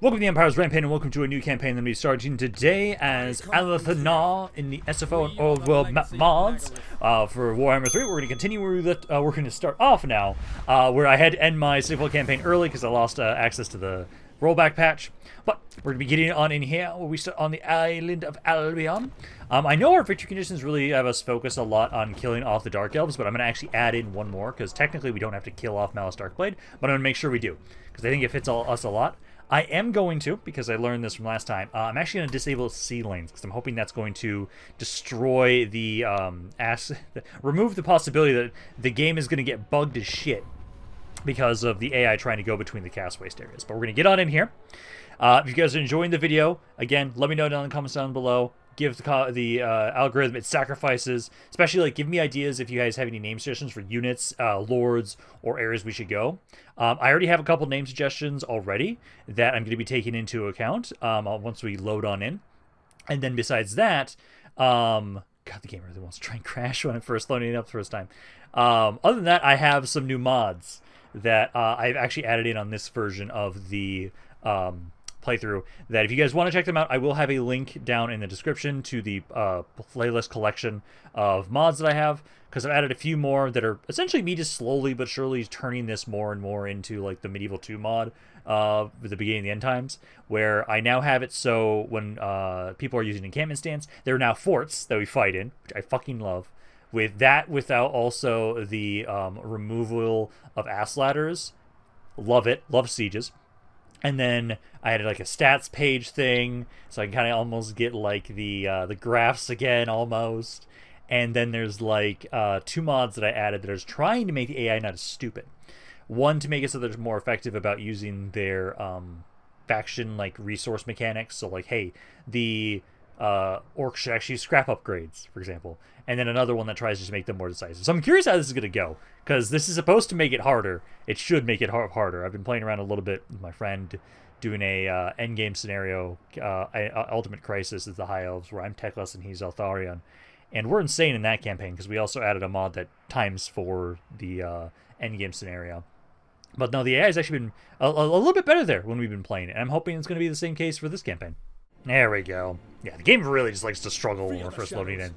Welcome to the Empire's Rampaned, and welcome to a new campaign that we'll be starting today as Alith Anar in the SFO and Old World map mods for Warhammer 3. We're going to continue with we're going to start off now where I had to end my SFO campaign early because I lost access to the rollback patch. But we're going to be getting on in here where we start on the island of Albion. I know our victory conditions really have us focus a lot on killing off the Dark Elves, but I'm going to actually add in one more because technically we don't have to kill off Malice Darkblade, but I'm going to make sure we do because I think it fits us a lot. I am going to, because I learned this from last time, I'm actually going to disable sea lanes, because I'm hoping that's going to destroy the, remove the possibility that the game is going to get bugged as shit because of the AI trying to go between the cast waste areas. But we're going to get on in here. If you guys are enjoying the video, again, let me know down in the comments down below. Give the algorithm its sacrifices, especially like give me ideas if you guys have any name suggestions for units, lords, or areas we should go. I already have a couple name suggestions already that I'm going to be taking into account once we load on in. And then besides that, God, the game really wants to try and crash when I'm first loading it up the first time. Other than that, I have some new mods that I've actually added in on this version of the playthrough that if you guys want to check them out, I will have a link down in the description to the playlist collection of mods that I have, because I've added a few more that are essentially me just slowly but surely turning this more and more into like the Medieval 2 mod with the beginning of the end times, where I now have it so when people are using encampment stance, there are now forts that we fight in, which I fucking love. With that, without also the removal of ass ladders, love it, love sieges. And then I added like a stats page thing, so I can kind of almost get like the graphs again, almost. And then there's like 2 mods that I added that are trying to make the AI not as stupid. One to make it so they're more effective about using their faction like resource mechanics. So like, hey, the orcs should actually use scrap upgrades, for example. And then another one that tries to make them more decisive. So I'm curious how this is going to go, because this is supposed to make it harder. It should make it harder. I've been playing around a little bit with my friend doing a endgame scenario. Ultimate Crisis is the High Elves, where I'm Teclis and he's Eltharion. And we're insane in that campaign, because we also added a mod that times for the endgame scenario. But no, the AI has actually been a little bit better there when we've been playing it. And I'm hoping it's going to be the same case for this campaign. There we go. Yeah, the game really just likes to struggle when we're first loading in.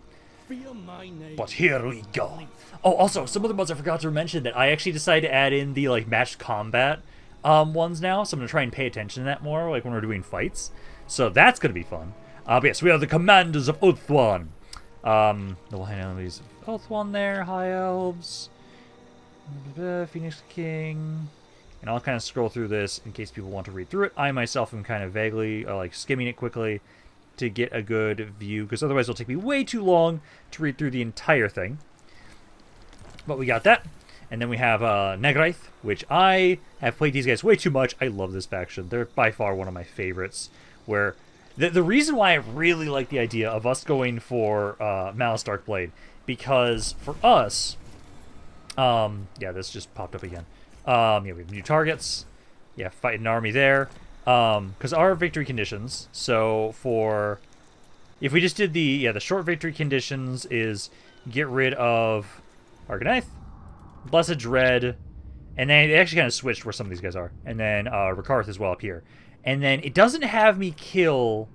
But here we go. Oh, also, some of the mods I forgot to mention that I actually decided to add in the like matched combat ones now, so I'm going to try and pay attention to that more, like when we're doing fights. So that's going to be fun. But yes, we are the commanders of Ulthuan. The line enemies of Ulthuan there, High Elves, Phoenix King. And I'll kind of scroll through this in case people want to read through it. I myself am kind of vaguely like skimming it quickly to get a good view, because otherwise it'll take me way too long to read through the entire thing. But we got that. And then we have Negraith, which I have played these guys way too much. I love this faction. They're by far one of my favorites. Where the reason why I really like the idea of us going for Malice Darkblade, because for us, yeah, this just popped up again. Yeah, we have new targets. Yeah, fight an army there. Because our victory conditions, so for, if we just did the short victory conditions is get rid of Argonath, Blessed Dread, and then it actually kind of switched where some of these guys are, and then Rakarth as well up here. And then it doesn't have me kill,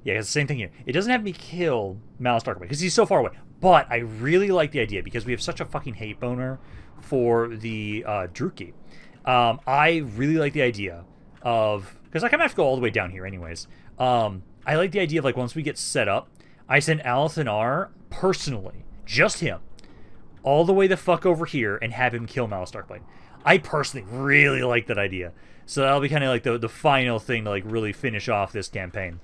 yeah, it's the same thing here. It doesn't have me kill Malice Darkblade, because he's so far away. But I really like the idea, because we have such a fucking hate boner for the Druchii. I really like the idea of, because like, I'm gonna have to go all the way down here anyways. I like the idea of like once we get set up, I send Alith Anar personally, just him, all the way the fuck over here and have him kill Malice Darkblade. I personally really like that idea. So that'll be kind of like the final thing to like really finish off this campaign.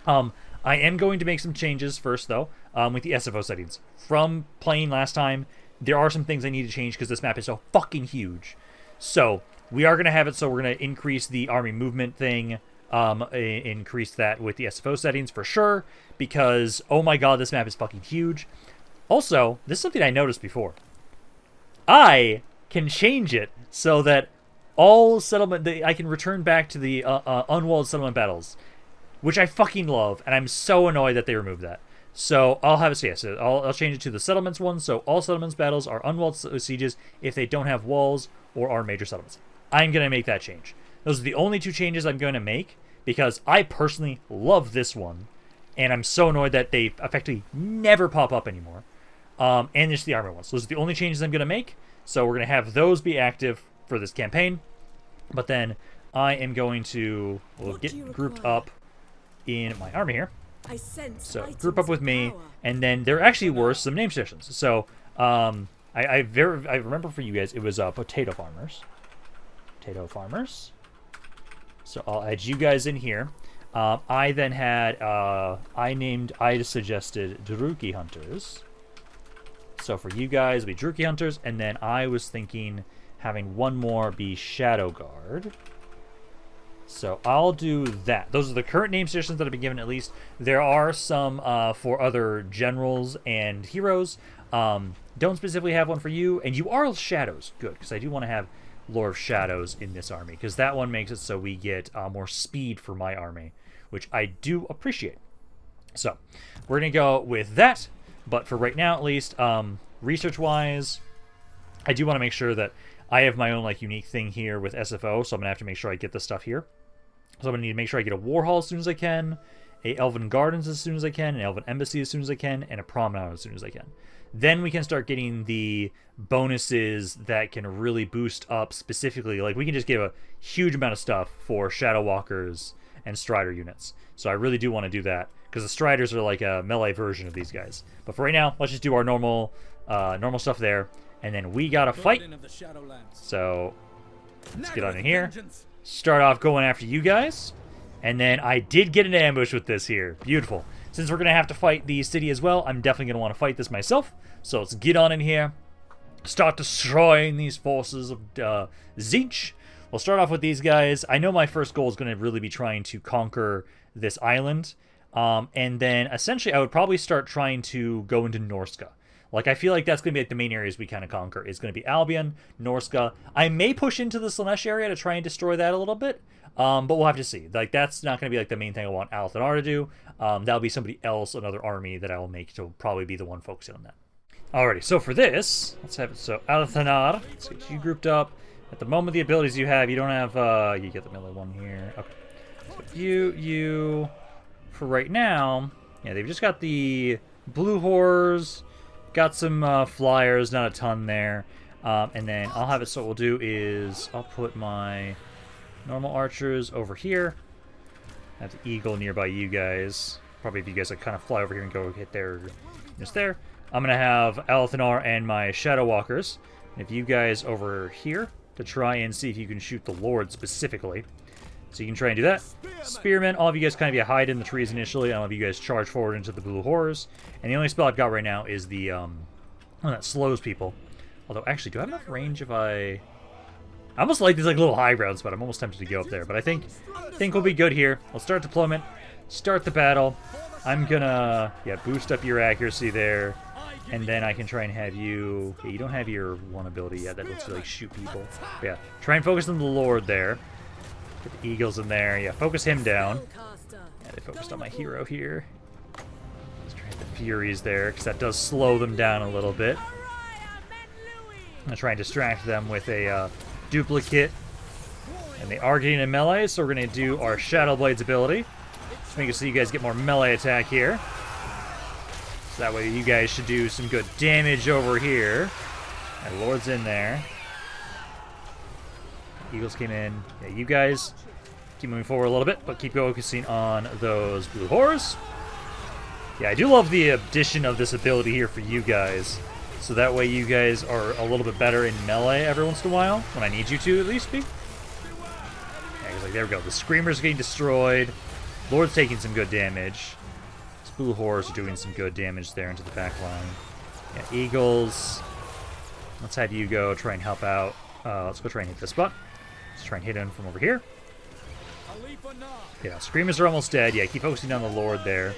I am going to make some changes first though, with the SFO settings. From playing last time, there are some things I need to change because this map is so fucking huge. So we are going to have it so we're going to increase the army movement thing, increase that with the SFO settings for sure, because, oh my god, this map is fucking huge. Also, this is something I noticed before. I can change it so that all settlement, I can return back to the unwalled settlement battles, which I fucking love, and I'm so annoyed that they removed that. So I'll have it, so yeah, so I'll change it to the settlements one, so all settlements battles are unwalled sieges if they don't have walls or are major settlements. I'm going to make that change. Those are the only 2 changes I'm going to make, because I personally love this one, and I'm so annoyed that they effectively never pop up anymore. And just the armor ones. So those are the only changes I'm going to make. So we're going to have those be active for this campaign. But then I am going to get grouped up in my army here. So group up with me, and then there actually were some name suggestions. So I remember for you guys, it was potato farmers. Potato farmers. So I'll add you guys in here. I then had, I suggested Druchii hunters. So for you guys, it'll be Druchii hunters, and then I was thinking having one more be Shadow Guard. So I'll do that. Those are the current name suggestions that have been given, at least. There are some for other generals and heroes. Don't specifically have one for you, and you are Shadows. Good, because I do want to have Lord of Shadows in this army, because that one makes it so we get more speed for my army, which I do appreciate. So we're going to go with that, but for right now at least, research-wise, I do want to make sure that I have my own like unique thing here with SFO, so I'm going to have to make sure I get this stuff here. So I'm going to need to make sure I get a War Hall as soon as I can, a Elven Gardens as soon as I can, an Elven Embassy as soon as I can, and a Promenade as soon as I can. Then we can start getting the bonuses that can really boost up specifically. Like, we can just give a huge amount of stuff for Shadow Walkers and Strider units. So I really do want to do that, because the Striders are like a melee version of these guys. But for right now, let's just do our normal stuff there. And then we got to fight. So let's get on in here. Start off going after you guys. And then I did get an ambush with this here. Beautiful. Since we're going to have to fight the city as well, I'm definitely going to want to fight this myself. So let's get on in here. Start destroying these forces of Tzeentch. We'll start off with these guys. I know my first goal is going to really be trying to conquer this island. And then essentially I would probably start trying to go into Norska. Like, I feel like that's going to be like the main areas we kind of conquer. It's going to be Albion, Norska. I may push into the Slaanesh area to try and destroy that a little bit. But we'll have to see. Like, that's not going to be like the main thing I want Alith Anar to do. That'll be somebody else, another army that I will make to probably be the one focusing on that. Alrighty, so for this, let's have it. So Alith Anar, let's get you grouped up. At the moment, the abilities you have, you don't have, you get the melee one here. Okay. So you, for right now, yeah, they've just got the blue horrors, got some flyers, not a ton there. And then I'll have it, so what we'll do is I'll put my normal archers over here. I have the eagle nearby you guys. Probably if you guys like kind of fly over here and go hit there, just there. I'm going to have Alith Anar and my Shadow Walkers. And if you guys over here to try and see if you can shoot the Lord specifically. So you can try and do that. Spearmen, all of you guys kind of hide in the trees initially. All of you guys charge forward into the blue horrors. And the only spell I've got right now is the one that slows people. Although, actually, do I have enough range if I almost like these like little high grounds, but I'm almost tempted to go up there. But I think we'll be good here. Let's start deployment. Start the battle. I'm gonna boost up your accuracy there. And then I can try and have you... Yeah, you don't have your one ability yet that lets you like shoot people. But yeah, try and focus on the Lord there. Get the eagles in there. Yeah, focus him down. Yeah, they focused on my hero here. Let's try and hit the Furies there, because that does slow them down a little bit. I'm going to try and distract them with a duplicate. And they are getting a melee, so we're going to do our Shadow Blades ability. Just make it so you guys get more melee attack here. So that way you guys should do some good damage over here. My Lord's in there. Eagles came in. Yeah, you guys keep moving forward a little bit, but keep focusing on those blue horrors. Yeah, I do love the addition of this ability here for you guys. So that way you guys are a little bit better in melee every once in a while, when I need you to at least be. Yeah, like, there we go. The Screamer's getting destroyed. Lord's taking some good damage. These blue horrors are doing some good damage there into the back line. Yeah, Eagles. Let's have you go try and help out. Let's go try and hit this spot. Let's try and hit him from over here. Yeah, Screamers are almost dead. Yeah, keep focusing on the Lord there.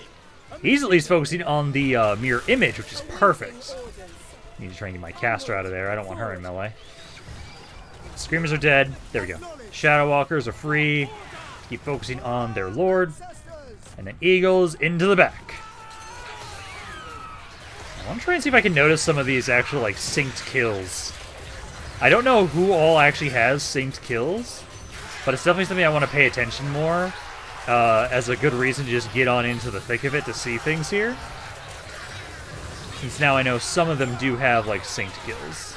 He's at least focusing on the mirror image, which is perfect. Need to try and get my caster out of there. I don't want her in melee. Screamers are dead. There we go. Shadow Walkers are free. Keep focusing on their Lord. And then Eagles into the back. I want to try and see if I can notice some of these actual, like, synced kills. I don't know who all actually has synced kills. But it's definitely something I want to pay attention more, as a good reason to just get on into the thick of it to see things here. Since now I know some of them do have, like, synced kills.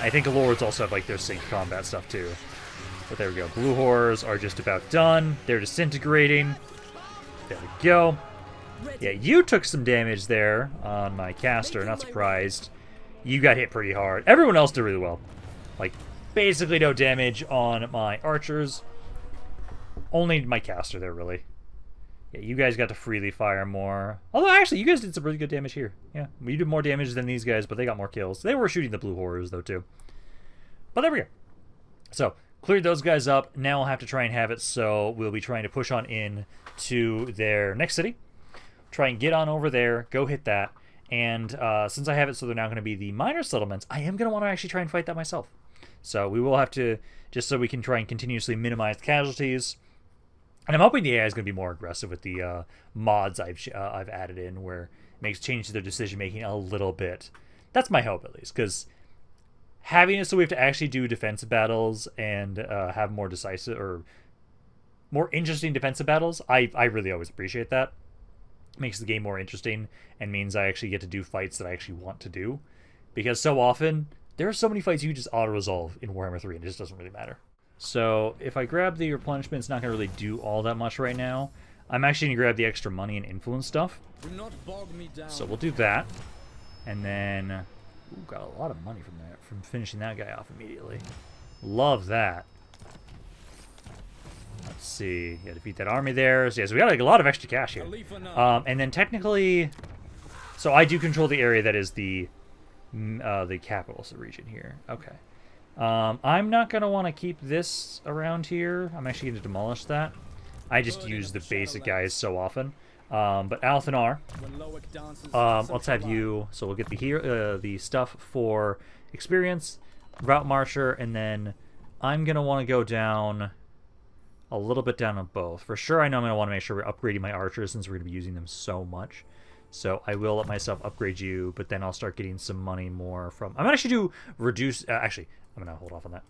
I think Lords also have, like, their synced combat stuff, too. But there we go. Blue Horrors are just about done. They're disintegrating. There we go. Yeah, you took some damage there on my caster. Not surprised. You got hit pretty hard. Everyone else did really well. Like, basically no damage on my archers. Only my caster there, really. Yeah, you guys got to freely fire more. Although, actually, you guys did some really good damage here. Yeah, you did more damage than these guys, but they got more kills. They were shooting the Blue Horrors, though, too. But there we go. So, cleared those guys up. Now I'll have to try and have it so we'll be trying to push on in to their next city. Try and get on over there, go hit that. And since I have it so they're now going to be the minor settlements, I am going to want to actually try and fight that myself. So we will have to, just so we can try and continuously minimize casualties. And I'm hoping the AI is going to be more aggressive with the mods I've added in, where it makes change to their decision-making a little bit. That's my hope, at least, because having it so we have to actually do defensive battles and have more decisive or more interesting defensive battles, I really always appreciate that. It makes the game more interesting and means I actually get to do fights that I actually want to do. Because so often, there are so many fights you can just auto-resolve in Warhammer 3 and it just doesn't really matter. So if I grab the replenishment, it's not going to really do all that much right now. I'm actually going to grab the extra money and influence stuff. Do not bog me down. So we'll do that. And then, ooh, got a lot of money from that, from finishing that guy off immediately. Love that. Let's see. Yeah, defeat that army there. So, yeah, so we got like a lot of extra cash here. And then technically, so I do control the area that is the capital region here. Okay. I'm not going to want to keep this around here. I'm actually going to demolish that. I just use the basic guys so often. But Alith Anar, let's have you, so we'll get the stuff for experience, route marcher, and then I'm going to want to go down a little bit down on both. For sure, I know I'm going to want to make sure we're upgrading my archers since we're going to be using them so much. So I will let myself upgrade you, but then I'll start getting some money more from... I'm going to actually do reduce... actually, I'm going to hold off on that.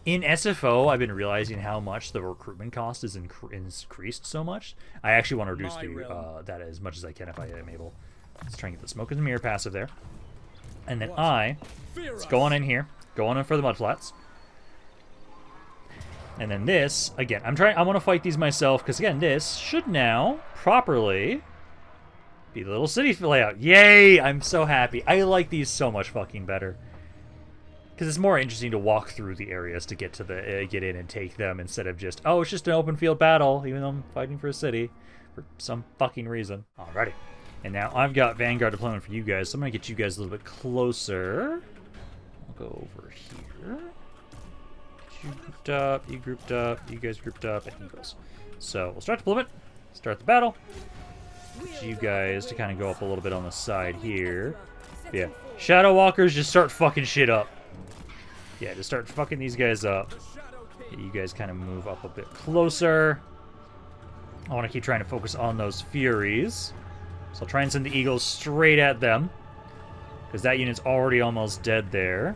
In SFO, I've been realizing how much the recruitment cost is increased so much. I actually want to reduce that as much as I can if I am able. Let's try and get the smoke and the mirror passive there. And then let's go on in here. Go on in for the mudflats. And then this, again, I want to fight these myself, because again, this should now properly be the little city layout. Yay! I'm so happy. I like these so much fucking better. Because it's more interesting to walk through the areas to get to the get in and take them instead of just, oh, it's just an open field battle, even though I'm fighting for a city for some fucking reason. Alrighty. And now I've got Vanguard deployment for you guys, so I'm going to get you guys a little bit closer. I'll go over here. You grouped up, you grouped up, you guys grouped up, and he goes. So we'll start deployment, start the battle. Get you guys to kind of go up a little bit on the side here. Yeah, Shadow Walkers just start fucking shit up. Yeah, just start fucking these guys up. Get you guys kind of move up a bit closer. I want to keep trying to focus on those Furies. So I'll try and send the Eagles straight at them. Because that unit's already almost dead there.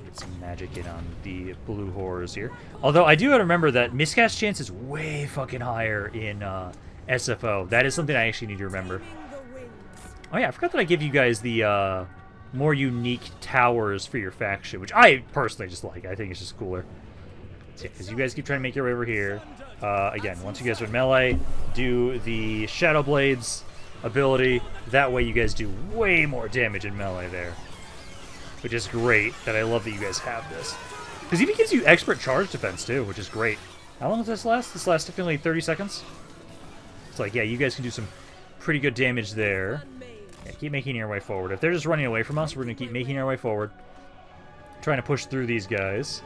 Get some magic in on the Blue Horrors here. Although I do gotta remember that miscast chance is way fucking higher in SFO. That is something I actually need to remember. Oh yeah, I forgot that I give you guys the more unique towers for your faction, which I personally just like. I think it's just cooler. So, yeah, because you guys keep trying to make your way over here. Again, once you guys are in melee, do the Shadow Blades ability. That way you guys do way more damage in melee there. Which is great, that I love that you guys have this. Because it even gives you expert charge defense too, which is great. How long does this last? This lasts definitely 30 seconds. It's like, yeah, you guys can do some pretty good damage there. Yeah, keep making your way forward. If they're just running away from us, we're going to keep making our way forward. Trying to push through these guys.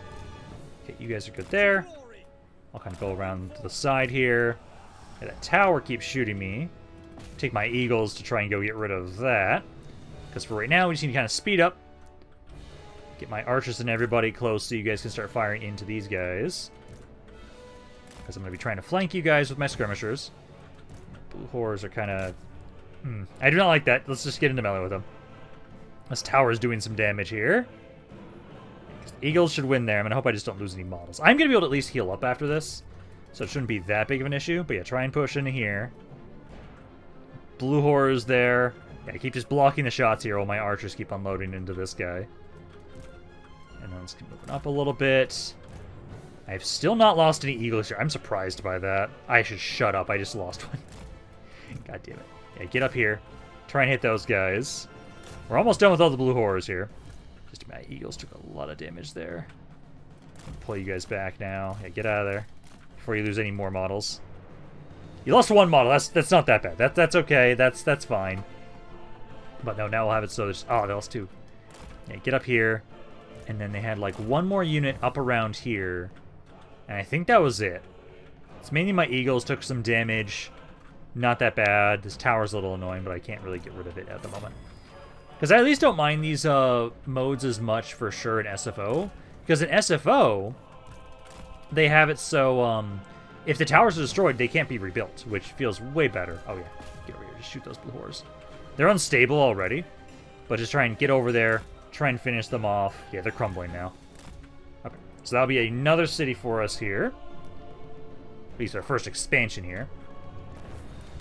Okay, you guys are good there. I'll kind of go around to the side here. Yeah, that tower keeps shooting me. Take my Eagles to try and go get rid of that. Because for right now, we just need to kind of speed up. Get my archers and everybody close so you guys can start firing into these guys. Because I'm going to be trying to flank you guys with my skirmishers. Blue Horrors are kind of... I do not like that. Let's just get into melee with them. This tower is doing some damage here. Eagles should win there. I'm going to hope I just don't lose any models. I'm going to be able to at least heal up after this, so it shouldn't be that big of an issue. But yeah, try and push into here. Blue horrors there. Yeah, keep just blocking the shots here while my archers keep unloading into this guy. And then let's keep moving up a little bit. I've still not lost any eagles here. I'm surprised by that. I should shut up. I just lost one. God damn it. Yeah, get up here. Try and hit those guys. We're almost done with all the blue horrors here. Just my eagles took a lot of damage there. Pull you guys back now. Yeah, get out of there before you lose any more models. You lost one model. That's not that bad. That's okay. That's fine. But no, now we'll have it so there's... Oh, they lost two. Yeah, get up here. And then they had like one more unit up around here. And I think that was it. It's mainly my eagles took some damage. Not that bad. This tower's a little annoying, but I can't really get rid of it at the moment. Because I at least don't mind these modes as much for sure in SFO. Because in SFO, they have it so if the towers are destroyed, they can't be rebuilt, which feels way better. Oh yeah, get over here. Just shoot those blue horrors. They're unstable already, but just try and get over there. Try and finish them off. Yeah, they're crumbling now. Okay, so that'll be another city for us here. At least our first expansion here.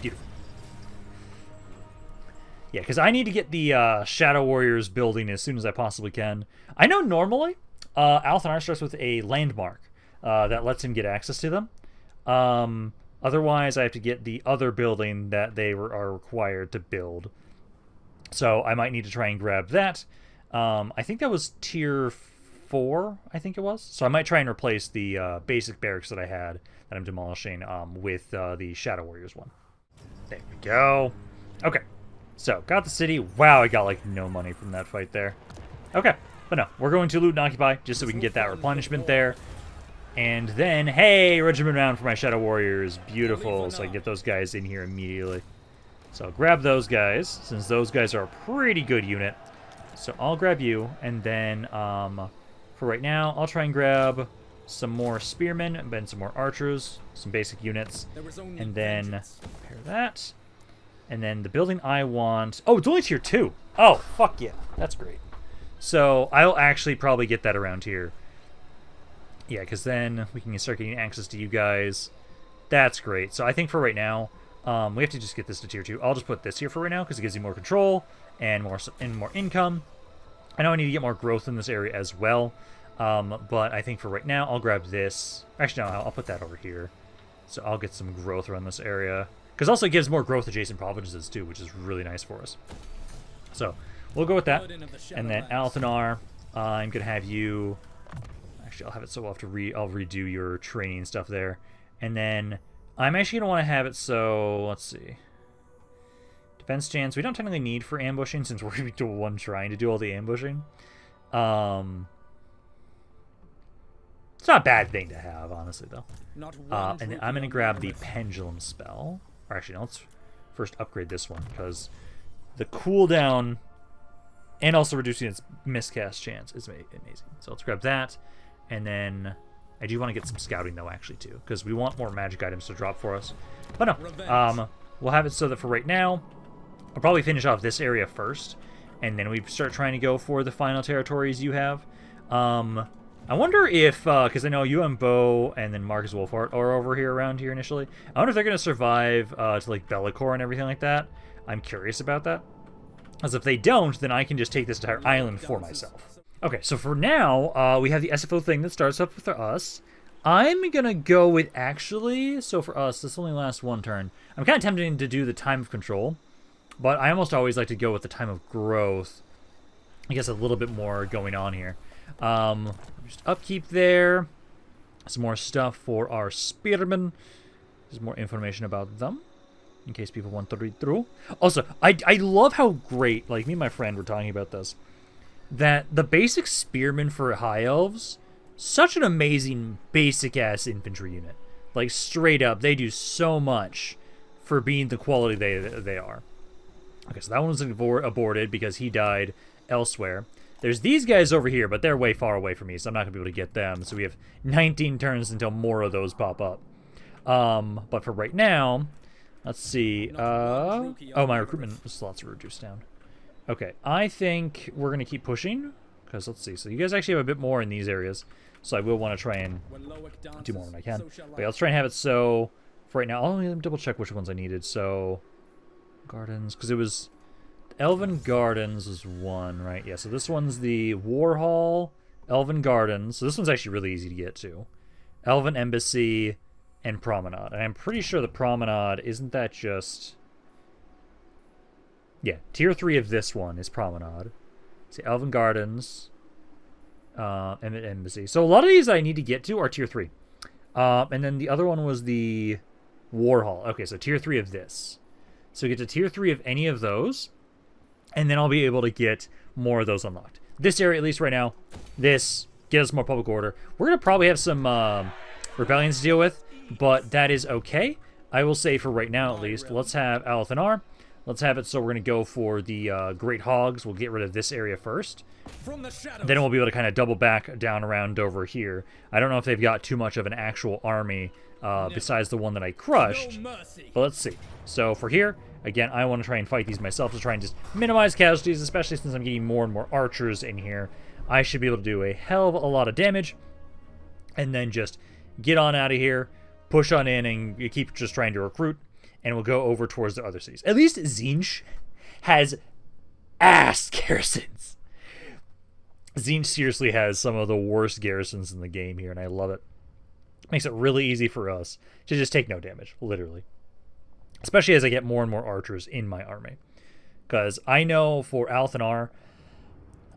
Beautiful. Yeah, because I need to get the Shadow Warriors building as soon as I possibly can. I know normally Alith Anar starts with a landmark that lets him get access to them. Otherwise, I have to get the other building that they are required to build. So I might need to try and grab that. I think that was tier 4, I think it was. So I might try and replace the basic barracks that I had that I'm demolishing with the Shadow Warriors one. There we go. Okay. So, got the city. Wow, I got, like, no money from that fight there. Okay. But no, we're going to loot and occupy, just so we can get that replenishment there. And then, hey, regiment round for my Shadow Warriors. Beautiful. So I can get those guys in here immediately. So I'll grab those guys, since those guys are a pretty good unit. So I'll grab you, and then, for right now, I'll try and grab some more spearmen, and then some more archers, some basic units, and then repair that. And then the building I want... Oh, it's only tier 2. Oh, fuck yeah. That's great. So I'll actually probably get that around here. Yeah, because then we can start getting access to you guys. That's great. So I think for right now, we have to just get this to tier 2. I'll just put this here for right now, because it gives you more control and more income. I know I need to get more growth in this area as well. But I think for right now, I'll grab this. Actually, no, I'll put that over here. So I'll get some growth around this area. Because also it gives more growth adjacent provinces too, which is really nice for us. So we'll go with that. And then Alith Anar, I'm going to have you... Actually, I'll have it so I'll redo your training stuff there. And then I'm actually going to want to have it so... Let's see. Defense chance. We don't technically need for ambushing since we're going to be the one trying to do all the ambushing. It's not a bad thing to have, honestly, though. And then I'm going to grab the Pendulum spell. Or actually, no, let's first upgrade this one, because the cooldown and also reducing its miscast chance is amazing. So let's grab that. And then I do want to get some scouting, though, actually, too, because we want more magic items to drop for us. But no, we'll have it so that for right now, I'll probably finish off this area first, and then we start trying to go for the final territories you have. I wonder if, because I know you and Bo and then Marcus Wolfhart are over here around here initially. I wonder if they're going to survive to, like, Bellicor and everything like that. I'm curious about that. Because if they don't, then I can just take this entire island for myself. Okay, so for now, we have the SFO thing that starts up with us. I'm going to go with, actually, so for us, this only lasts one turn. I'm kind of tempted to do the time of control, but I almost always like to go with the time of growth. I guess a little bit more going on here. Just upkeep there. Some more stuff for our spearmen. There's more information about them, in case people want to read through. Also, I love how great, like me and my friend were talking about this, that the basic spearmen for high elves, such an amazing basic-ass infantry unit. Like, straight up, they do so much for being the quality they are. Okay, so that one was aborted because he died elsewhere. There's these guys over here, but they're way far away from me, so I'm not going to be able to get them. So we have 19 turns until more of those pop up. But for right now, let's see. Oh, my recruitment slots are reduced down. Okay, I think we're going to keep pushing Because let's see. So you guys actually have a bit more in these areas. So I will want to try and do more when I can. But yeah, let's try and have it so for right now. Oh, let me double check which ones I needed. So gardens, because it was Elven Gardens was one, right? Yeah, so this one's the War Hall, Elven Gardens. So this one's actually really easy to get to. Elven Embassy and Promenade. And I'm pretty sure the Promenade, isn't that just... Yeah, tier 3 of this one is Promenade. See, Elven Gardens, Embassy. So a lot of these I need to get to are tier 3. And then the other one was the War Hall. Okay, so tier 3 of this. So get to tier 3 of any of those, and then I'll be able to get more of those unlocked. This area, at least right now, this, get us more public order. We're going to probably have some rebellions to deal with, but that is okay. I will say for right now, at least, let's have Alith Anar. Let's have it so we're going to go for the Great Hogs. We'll get rid of this area first. Then we'll be able to kind of double back down around over here. I don't know if they've got too much of an actual army besides the one that I crushed. But let's see. So for here, again, I want to try and fight these myself to try and just minimize casualties, especially since I'm getting more and more archers in here. I should be able to do a hell of a lot of damage. And then just get on out of here, push on in, and you keep just trying to recruit. And we'll go over towards the other cities. At least Tzeentch has ass garrisons. Tzeentch seriously has some of the worst garrisons in the game here, and I love it. Makes it really easy for us to just take no damage, literally. Especially as I get more and more archers in my army. Because I know for Alith Anar,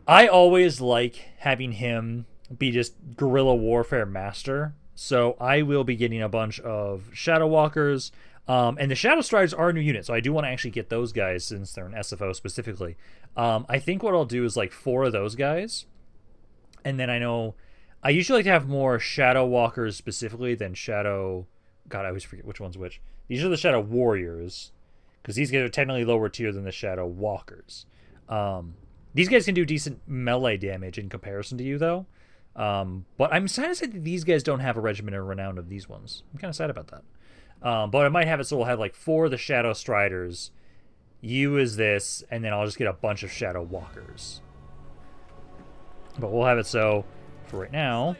I always like having him be just guerrilla warfare master. So I will be getting a bunch of Shadow Walkers. And the Shadow Striders are a new unit, so I do want to actually get those guys since they're an SFO specifically. I think what I'll do is like 4 of those guys. And then I know I usually like to have more Shadow Walkers specifically than Shadow... God, I always forget which one's which. These are the Shadow Warriors, because these guys are technically lower tier than the Shadow Walkers. These guys can do decent melee damage in comparison to you, though. But I'm kind of sad that these guys don't have a Regiment of Renown of these ones. I'm kind of sad about that. But I might have it so we'll have like 4 of the Shadow Striders, you as this, and then I'll just get a bunch of Shadow Walkers. But we'll have it so, for right now,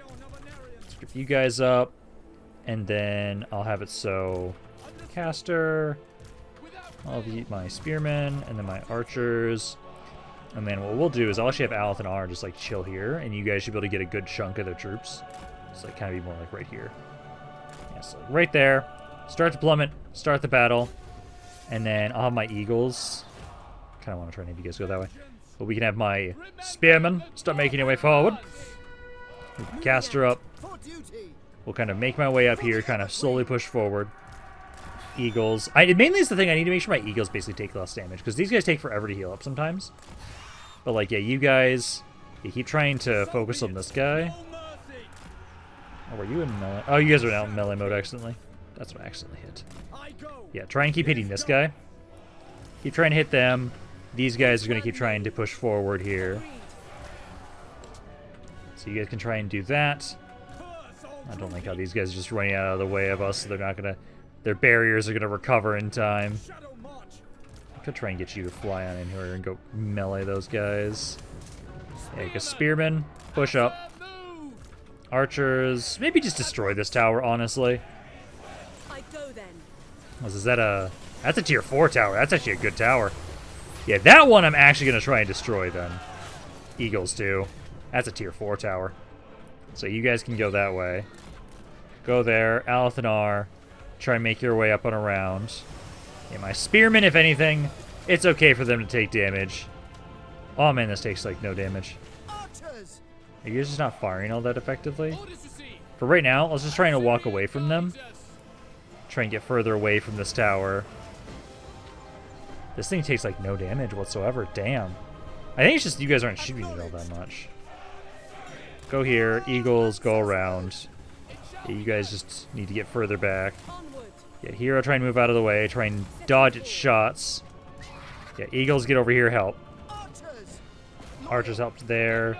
let's get you guys up, and then I'll have it so, Caster, I'll eat my Spearmen, and then my Archers, and then what we'll do is I'll actually have Alith Anar just like chill here, and you guys should be able to get a good chunk of their troops. Just like kind of be more like right here. Yeah, so right there. Start the plummet, start the battle, and then I'll have my Eagles. Kind of want to try and have you guys go that way. But we can have my Spearmen start making their way forward. Caster up. We'll kind of make my way up here, kind of slowly push forward. Eagles. Mainly is the thing, I need to make sure my Eagles basically take less damage, because these guys take forever to heal up sometimes. But like, yeah, you guys, you keep trying to focus on this guy. Oh, were you in melee? Oh, you guys are out in melee mode accidentally. That's what I accidentally hit. Yeah, try and keep hitting this guy. Keep trying to hit them. These guys are going to keep trying to push forward here. So you guys can try and do that. I don't like how these guys are just running out of the way of us, so they're not going to... Their barriers are going to recover in time. I could try and get you to fly on in here and go melee those guys. Yeah, you can Spearmen. Push up. Archers. Maybe just destroy this tower, honestly. Is that a... That's a tier 4 tower. That's actually a good tower. Yeah, that one I'm actually going to try and destroy then. Eagles too. That's a tier 4 tower. So you guys can go that way. Go there. Alith Anar. Try and make your way up and around. Yeah, my Spearmen, if anything, it's okay for them to take damage. Oh man, this takes like no damage. Are you guys just not firing all that effectively? For right now, let's just try and walk away from them. Try and get further away from this tower. This thing takes like no damage whatsoever. Damn. I think it's just you guys aren't shooting it all that much. Go here. Eagles, go around. Yeah, you guys just need to get further back. Yeah, here I'll try and move out of the way. Try and dodge its shots. Yeah, Eagles, get over here, help. Archers helped there.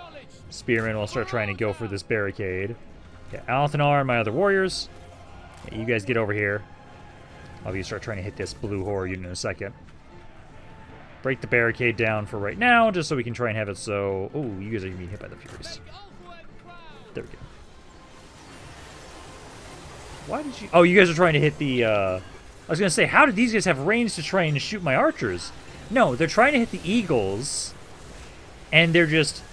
Spearmen will start trying to go for this barricade. Yeah, Alith Anar, my other warriors. Yeah, you guys get over here. I'll be start trying to hit this blue horror unit in a second. break the barricade down for right now, just so we can try and have it so... Oh, you guys are being hit by the Furies. There we go. Why did you... Oh, you guys are trying to hit the... I was going to say, how did these guys have range to try and shoot my archers? No, they're trying to hit the Eagles, and they're just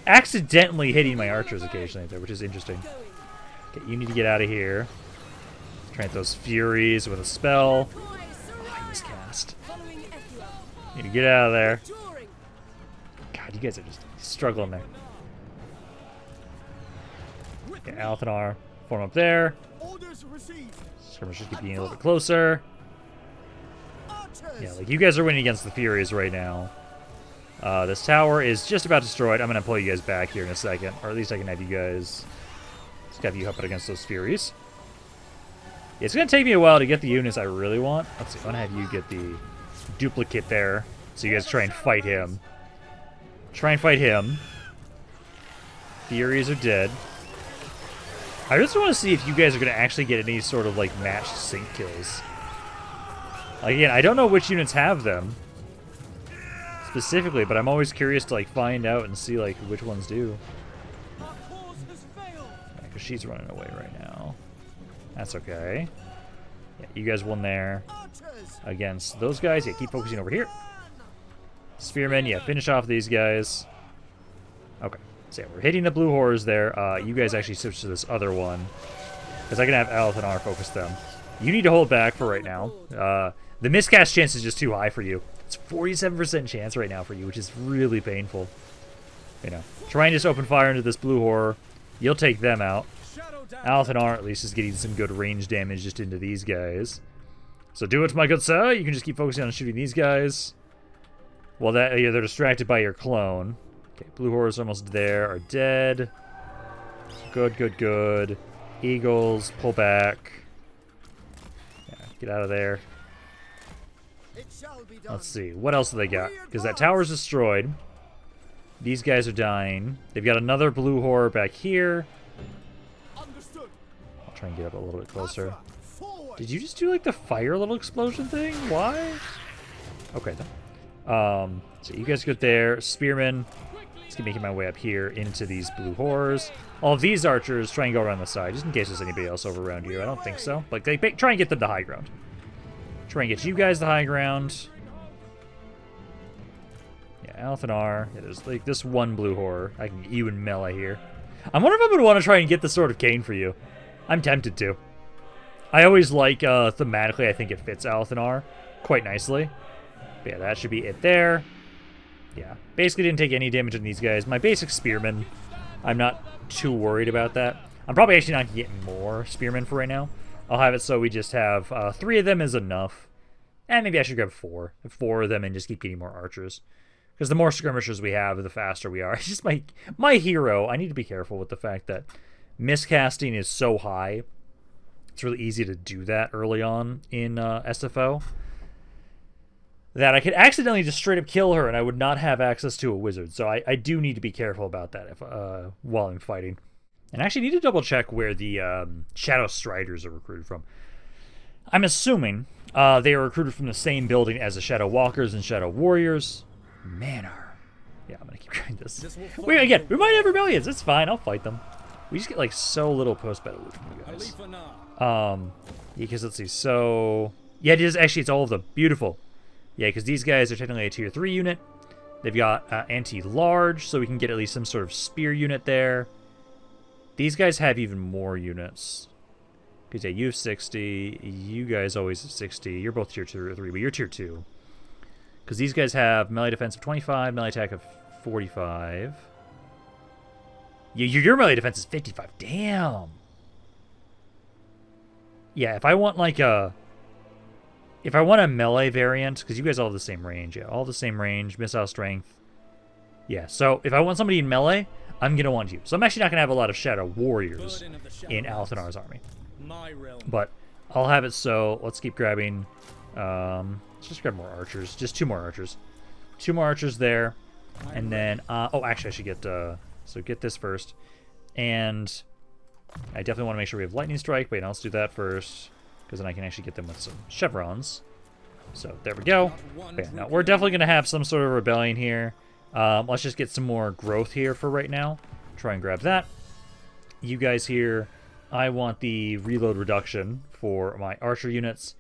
accidentally hitting my archers occasionally there, which is interesting. Okay, you need to get out of here. Try and hit those Furies with a spell. Oh, I miscast. Need to get out of there. God, you guys are just struggling there. Okay, Alith Anar, form up there. Skirmishers keep getting a little bit closer. Yeah, like you guys are winning against the Furies right now. This tower is just about destroyed. I'm going to pull you guys back here in a second. Or at least I can have you guys... Just have you up against those Furies. Yeah, it's going to take me a while to get the units I really want. Let's see, I'm going to have you get the duplicate there. So you guys try and fight him. Try and fight him. Furies are dead. I just want to see if you guys are going to actually get any sort of, like, matched sync kills. Again, I don't know which units have them specifically, but I'm always curious to, like, find out and see, like, which ones do. Because she's running away right now. That's okay. Yeah, you guys won there against those guys. Yeah, keep focusing over here. Spearmen, yeah, finish off these guys. Okay. So yeah, we're hitting the blue horrors there. You guys actually switch to this other one, because I can have Alith Anar focus them. You need to hold back for right now. The miscast chance is just too high for you. It's 47% chance right now for you, which is really painful. You know, try and just open fire into this blue horror. You'll take them out. Alith Anar at least is getting some good range damage just into these guys. So do it, my good sir. You can just keep focusing on shooting these guys. Well, that they're distracted by your clone. Okay, blue horrors almost there, are dead. Good, good, good. Eagles, pull back. Yeah, get out of there. Let's see, what else do they got? Because that tower's destroyed. These guys are dying. They've got another blue horror back here. I'll try and get up a little bit closer. Did you just do like the fire little explosion thing? Why? Okay, then. So you guys go there. Spearmen. Let's keep making my way up here into these blue horrors. All of these archers try and go around the side, just in case there's anybody else over around you. I don't think so. Like, they try and get them to high ground. Try and get you guys the high ground. Yeah, Alith Anar. Yeah, there's like this one blue horror. I can get you in melee here. I'm wondering if I'm going to want to try and get the Sword of Cain for you. I'm tempted to. I always like, thematically, I think it fits Alith Anar quite nicely. But yeah, that should be it there. Yeah, basically didn't take any damage on these guys. My basic spearmen, I'm not too worried about that. I'm probably actually not going to get more spearmen for right now. I'll have it so we just have 3 of them is enough. And maybe I should grab 4. 4 of them and just keep getting more archers. Because the more skirmishers we have, the faster we are. It's just my hero. I need to be careful with the fact that miscasting is so high. It's really easy to do that early on in SFO. That I could accidentally just straight up kill her and I would not have access to a wizard. So I do need to be careful about that while I'm fighting. And I actually need to double check where the Shadow Striders are recruited from. I'm assuming they are recruited from the same building as the Shadow Walkers and Shadow Warriors. Manor. Yeah, I'm going to keep trying this. We might have rebellions. It's fine. I'll fight them. We just get like so little post-battle loot from you guys. Yeah, because let's see. So, yeah, it is actually, it's all of them. Beautiful. Yeah, because these guys are technically a tier 3 unit. They've got anti-large, so we can get at least some sort of spear unit there. These guys have even more units. Because, yeah, you have 60. You guys always have 60. You're both tier 2 or 3, but you're tier 2. Because these guys have melee defense of 25, melee attack of 45. Your melee defense is 55. Damn. Yeah, if I want like a... If I want a melee variant, because you guys all have the same range. Yeah, all the same range, missile strength. Yeah, so if I want somebody in melee, I'm going to want you. So I'm actually not going to have a lot of Shadow Warriors in Alith Anar's army. But I'll have it so, let's keep grabbing... let's just grab more archers. Just 2 more archers. 2 more archers there. And then... oh, actually, I should get... so get this first. And I definitely want to make sure we have Lightning Strike. Wait, no, let's do that first. Because then I can actually get them with some chevrons. So there we go. Okay, now we're definitely going to have some sort of rebellion here. Let's just get some more growth here for right now. Try and grab that. You guys here, I want the reload reduction for my archer units.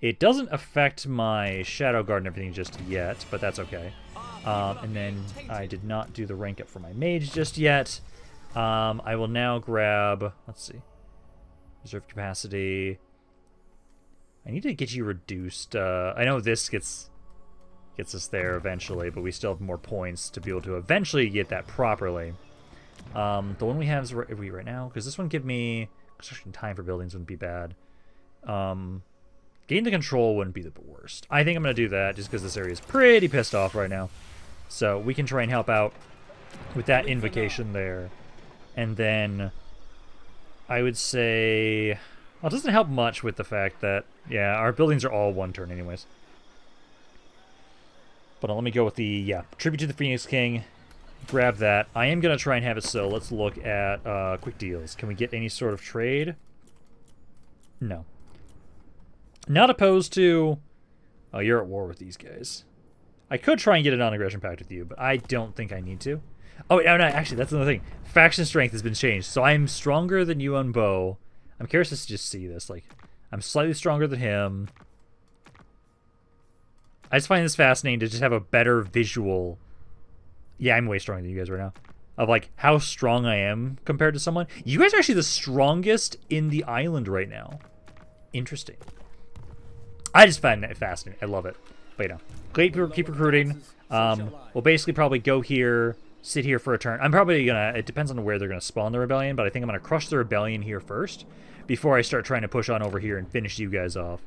It doesn't affect my shadow guard and everything just yet, but that's okay. And then I did not do the rank up for my mage just yet. I will now grab, let's see, reserve capacity. I need to get you reduced. I know this gets us there eventually, but we still have more points to be able to eventually get that properly. The one we have is right now, because this one give me construction time for buildings wouldn't be bad. Gain the control wouldn't be the worst. I think I'm going to do that just because this area is pretty pissed off right now. So we can try and help out with that invocation there. And then I would say... Well, it doesn't help much with the fact that, yeah, our buildings are all one turn anyways. But let me go with the, yeah, Tribute to the Phoenix King. Grab that. I am going to try and have it so. Let's look at quick deals. Can we get any sort of trade? No. Not opposed to... Oh, you're at war with these guys. I could try and get a non-aggression pact with you, but I don't think I need to. Oh, no, actually, that's another thing. Faction strength has been changed. So I'm stronger than you on bow. I'm curious to just see this. Like, I'm slightly stronger than him. I just find this fascinating to just have a better visual. Yeah, I'm way stronger than you guys right now. Of, like, how strong I am compared to someone. You guys are actually the strongest in the island right now. Interesting. I just find that fascinating. I love it. But, you know, keep recruiting. We'll basically probably go here, sit here for a turn. I'm probably going to... It depends on where they're going to spawn the rebellion, but I think I'm going to crush the rebellion here first before I start trying to push on over here and finish you guys off.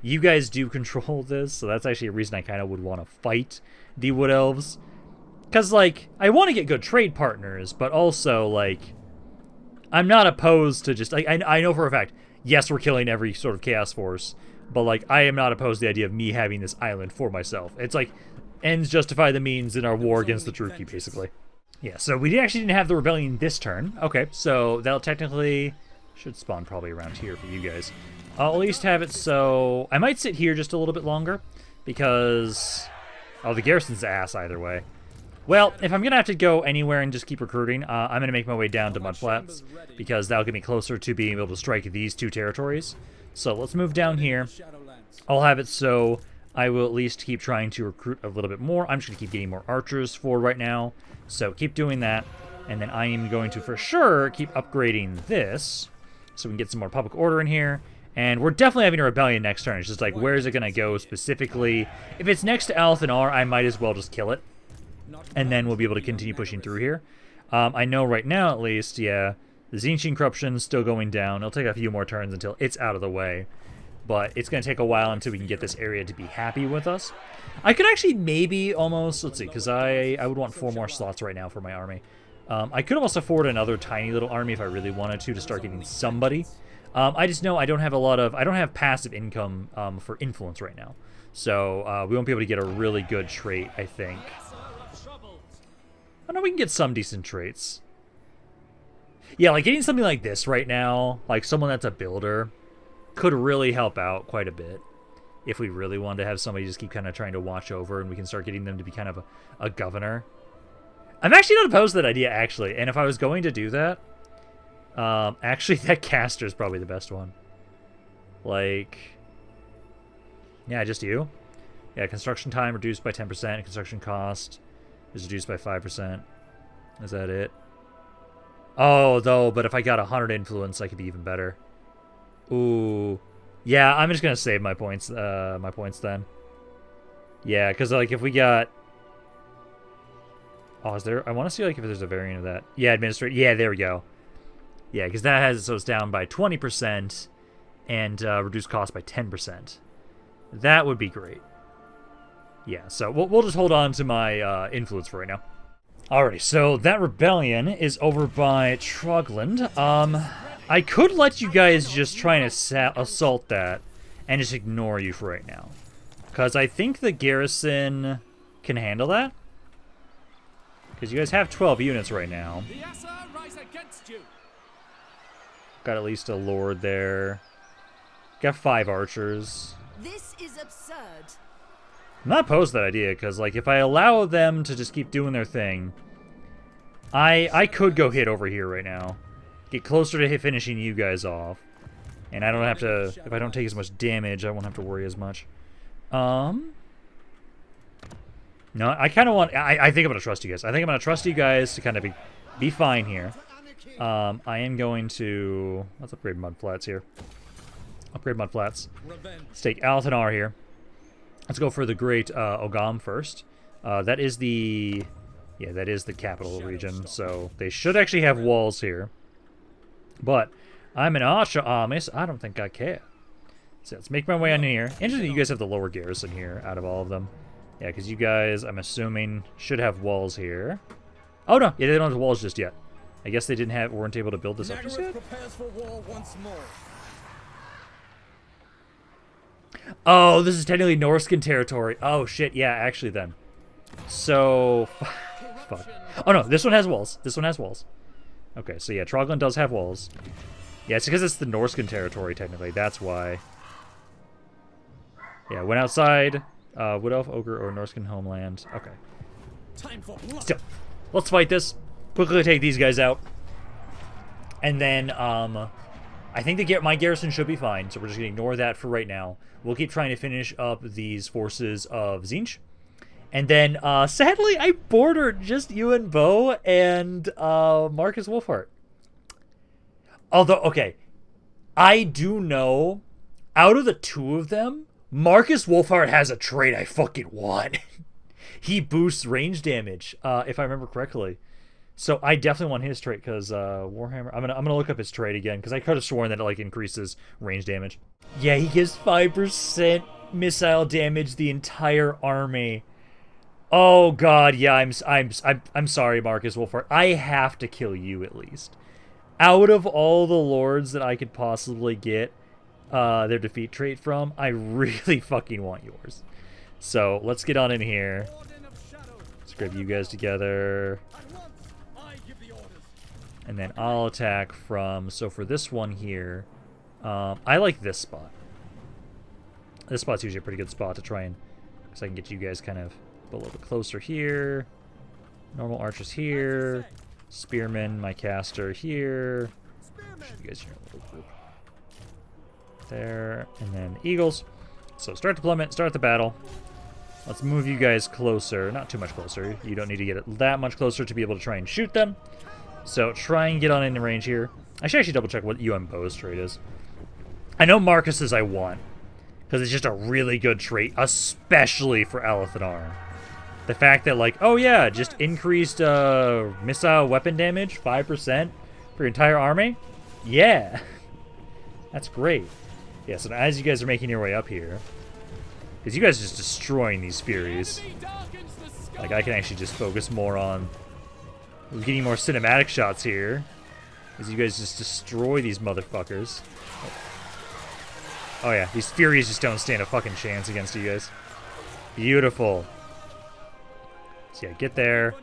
You guys do control this, so that's actually a reason I kind of would want to fight the Wood Elves. Because, like, I want to get good trade partners, but also, like, I'm not opposed to just... Like, I know for a fact, yes, we're killing every sort of Chaos Force, but, like, I am not opposed to the idea of me having this island for myself. It's like, ends justify the means in our war against the Druchii, basically. Yeah, so we actually didn't have the rebellion this turn. Okay, so that'll technically... Should spawn probably around here for you guys. I'll at least have it so... I might sit here just a little bit longer, because... Oh, the garrison's ass either way. Well, if I'm going to have to go anywhere and just keep recruiting, I'm going to make my way down to Mudflats, because that'll get me closer to being able to strike these two territories. So let's move down here. I'll have it so I will at least keep trying to recruit a little bit more. I'm just going to keep getting more archers for right now. So keep doing that. And then I am going to, for sure, keep upgrading this, so we can get some more public order in here. And we're definitely having a rebellion next turn. It's just like, where is it going to go specifically? If it's next to Alith Anar, I might as well just kill it. And then we'll be able to continue pushing through here. I know right now, at least, yeah, the Zinchian corruption is still going down. It'll take a few more turns until it's out of the way. But it's going to take a while until we can get this area to be happy with us. I could actually maybe almost, let's see, because I would want 4 more slots right now for my army. I could almost afford another tiny little army if I really wanted to start getting somebody. I just know I don't have I don't have passive income for influence right now. So we won't be able to get a really good trait, I think. I know we can get some decent traits. Yeah, like getting something like this right now, like someone that's a builder, could really help out quite a bit. If we really wanted to have somebody just keep kind of trying to watch over, and we can start getting them to be kind of a governor. I'm actually not opposed to that idea, actually. And if I was going to do that, actually, that caster is probably the best one. Like, yeah, just you. Yeah, construction time reduced by 10%. Construction cost is reduced by 5%. Is that it? Oh, though, but if I got 100 influence, I could be even better. Ooh. Yeah, I'm just going to save my points then. Yeah, because, like, if we got... Oh, is there... I want to see, like, if there's a variant of that. Yeah, administrate. Yeah, there we go. Yeah, because that has it so it's down by 20% and reduced cost by 10%. That would be great. Yeah, so we'll just hold on to my influence for right now. Alrighty, so that rebellion is over by Trogland. I could let you guys just try and assault that and just ignore you for right now. Because I think the garrison can handle that. Because you guys have 12 units right now. Got at least a lord there. Got 5 archers. This is absurd. I'm not opposed to that idea, because, like, if I allow them to just keep doing their thing, I could go hit over here right now. Get closer to finishing you guys off. And I don't have to, if I don't take as much damage, I won't have to worry as much. No, I kind of want, I think I'm going to trust you guys. I think I'm going to trust you guys to kind of be fine here. I am going to, let's upgrade mud flats here. Upgrade mud flats. Let's take Alith Anar here. Let's go for the great Ogham first. That is the, yeah, that is the capital region. So they should actually have walls here. But I'm an archer army, so I don't think I care. So let's make my way on here. Interesting, you guys have the lower garrison here out of all of them. Yeah, because you guys, I'm assuming, should have walls here. Oh no, yeah, they don't have walls just yet. I guess they weren't able to build this up just yet. Oh, this is technically Norscan territory. Oh shit, yeah, actually then. So, fuck. Oh no, this one has walls. This one has walls. Okay, so yeah, Troglan does have walls. Yeah, it's because it's the Norscan territory, technically. That's why. Yeah, went outside. Wood Elf, Ogre, or Norscan homeland. Okay. Still, let's fight this. Quickly take these guys out. And then, I think my garrison should be fine, so we're just going to ignore that for right now. We'll keep trying to finish up these forces of Tzeentch. And then, sadly, I bordered just you and Bo and Marcus Wolfhart. Although, okay, I do know, out of the two of them, Marcus Wolfhart has a trait I fucking want. He boosts range damage, if I remember correctly. So I definitely want his trait, because Warhammer... I'm gonna look up his trait again, because I could have sworn that it, like, increases range damage. Yeah, he gives 5% missile damage the entire army. Oh god, yeah, I'm sorry, Marcus Wolfhart. I have to kill you at least. Out of all the lords that I could possibly get their defeat trait from, I really fucking want yours. So let's get on in here. Let's grab you guys together. And then I'll attack from, so for this one here, I like this spot. This spot's usually a pretty good spot to try and, because I can get you guys kind of a little bit closer here. Normal archers here. Spearman, my caster here. You guys here in a little group. There, and then Eagles. So start deployment, start the battle. Let's move you guys closer. Not too much closer. You don't need to get it that much closer to be able to try and shoot them. So try and get on in the range here. I should actually double check what UM Bo's trait is. I know Marcus's I want, because it's just a really good trait, especially for Alith Anar. The fact that, like, oh yeah, just increased missile weapon damage, 5% for your entire army? Yeah. That's great. Yeah, so as you guys are making your way up here, because you guys are just destroying these Furies. Like, I can actually just focus more on getting more cinematic shots here, as you guys just destroy these motherfuckers. Oh yeah, these Furies just don't stand a fucking chance against you guys. Beautiful. So yeah, get there.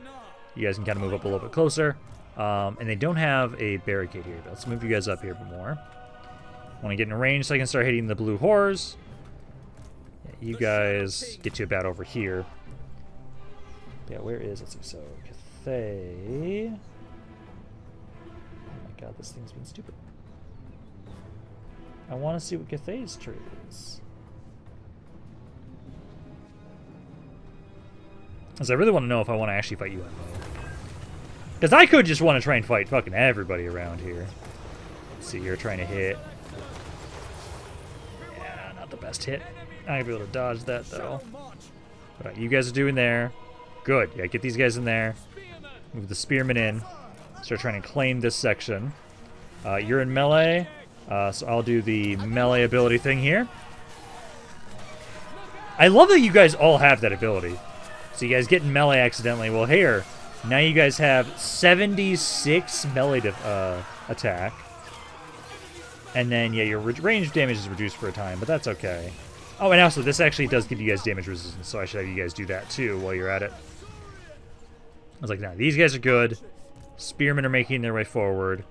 You guys can kind of move up a little bit closer. And they don't have a barricade here, but let's move you guys up here a bit more. I want to get in range so I can start hitting the blue horrors. Yeah, you guys get to about over here. Yeah, where is, let's see, so Cathay. Oh my god, this thing's been stupid. I want to see what Cathay's trait is. Because I really want to know if I want to actually fight you. Because I could just want to try and fight fucking everybody around here. Let's see, you're trying to hit. Yeah, not the best hit. I'm going to be able to dodge that, though. But you guys are doing there. Good. Yeah, get these guys in there. Move the spearmen in. Start trying to claim this section. You're in melee. So I'll do the melee ability thing here. I love that you guys all have that ability. So you guys get in melee accidentally. Well, here, now you guys have 76 melee attack. And then, yeah, your range damage is reduced for a time, but that's okay. Oh, and also, this actually does give you guys damage resistance, so I should have you guys do that, too, while you're at it. I was like, nah, these guys are good. Spearmen are making their way forward.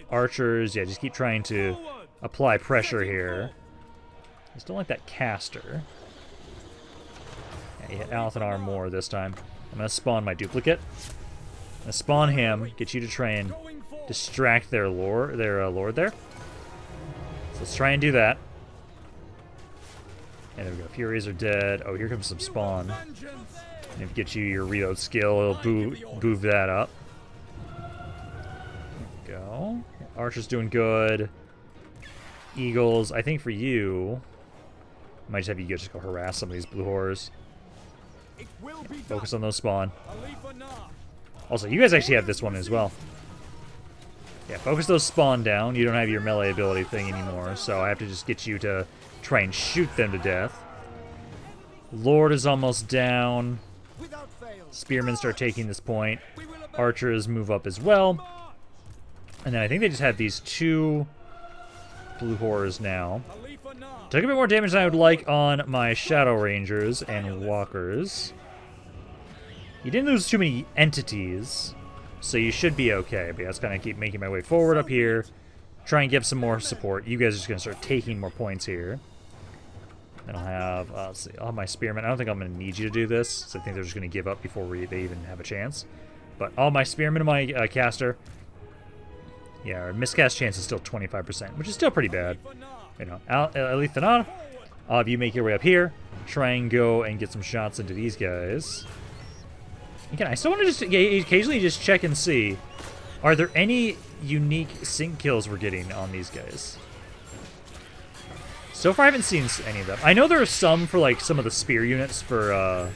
Archers, yeah, just keep trying to apply pressure here. I still like that caster. Yeah, you hit Alith Anar more this time. I'm gonna spawn my duplicate. I'm gonna spawn him, get you to try and distract their lord there. So let's try and do that. And there we go. Furies are dead. Oh, here comes some spawn. And if you get you your reload skill, it'll boof that up. There we go. Archer's doing good. Eagles, I think for you, I might just have you just go harass some of these blue horrors. Focus on those spawn. Also, you guys actually have this one as well. Yeah, focus those spawn down. You don't have your melee ability thing anymore, so I have to just get you to try and shoot them to death. Lord is almost down. Spearmen start taking this point. Archers move up as well. And then I think they just have these two blue horrors now. Took a bit more damage than I would like on my Shadow Rangers and Walkers. You didn't lose too many entities, so you should be okay. But yeah, let's kind of keep making my way forward up here. Try and give some more support. You guys are just going to start taking more points here. Then I'll have, let's see, I'll have my Spearmen. I don't think I'm going to need you to do this, so I think they're just going to give up before they even have a chance. But all my Spearmen and my caster, yeah, our miscast chance is still 25%, which is still pretty bad. You know, Alith Anar, if you make your way up here, try and go and get some shots into these guys. Again, I still want to just occasionally just check and see, are there any unique sync kills we're getting on these guys? So far, I haven't seen any of them. I know there are some for like some of the spear units for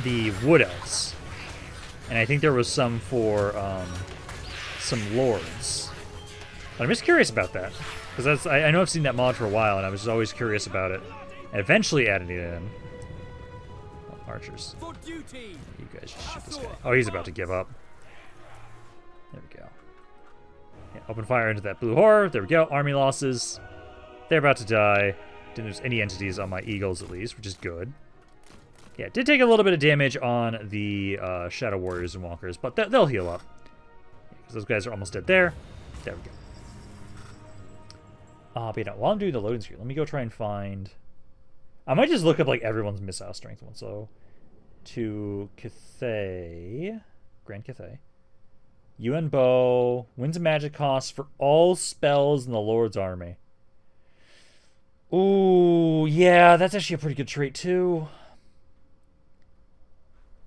the Wood Elves, and I think there was some for some Lords. But I'm just curious about that. Because I know I've seen that mod for a while, and I was just always curious about it. And eventually added it in. Oh, archers. You guys just shoot this guy. Oh, he's about to give up. There we go. Yeah, open fire into that blue horror. There we go. Army losses. They're about to die. Didn't lose any entities on my eagles, at least, which is good. Yeah, did take a little bit of damage on the Shadow Warriors and Walkers, but they'll heal up. Because those guys are almost dead there. There we go. But you know, while I'm doing the loading screen, let me go try and find... I might just look up, like, everyone's missile strength one. So, to Cathay... Grand Cathay. UN Bow. Wins and magic costs for all spells in the Lord's army. Ooh, yeah, that's actually a pretty good trait, too.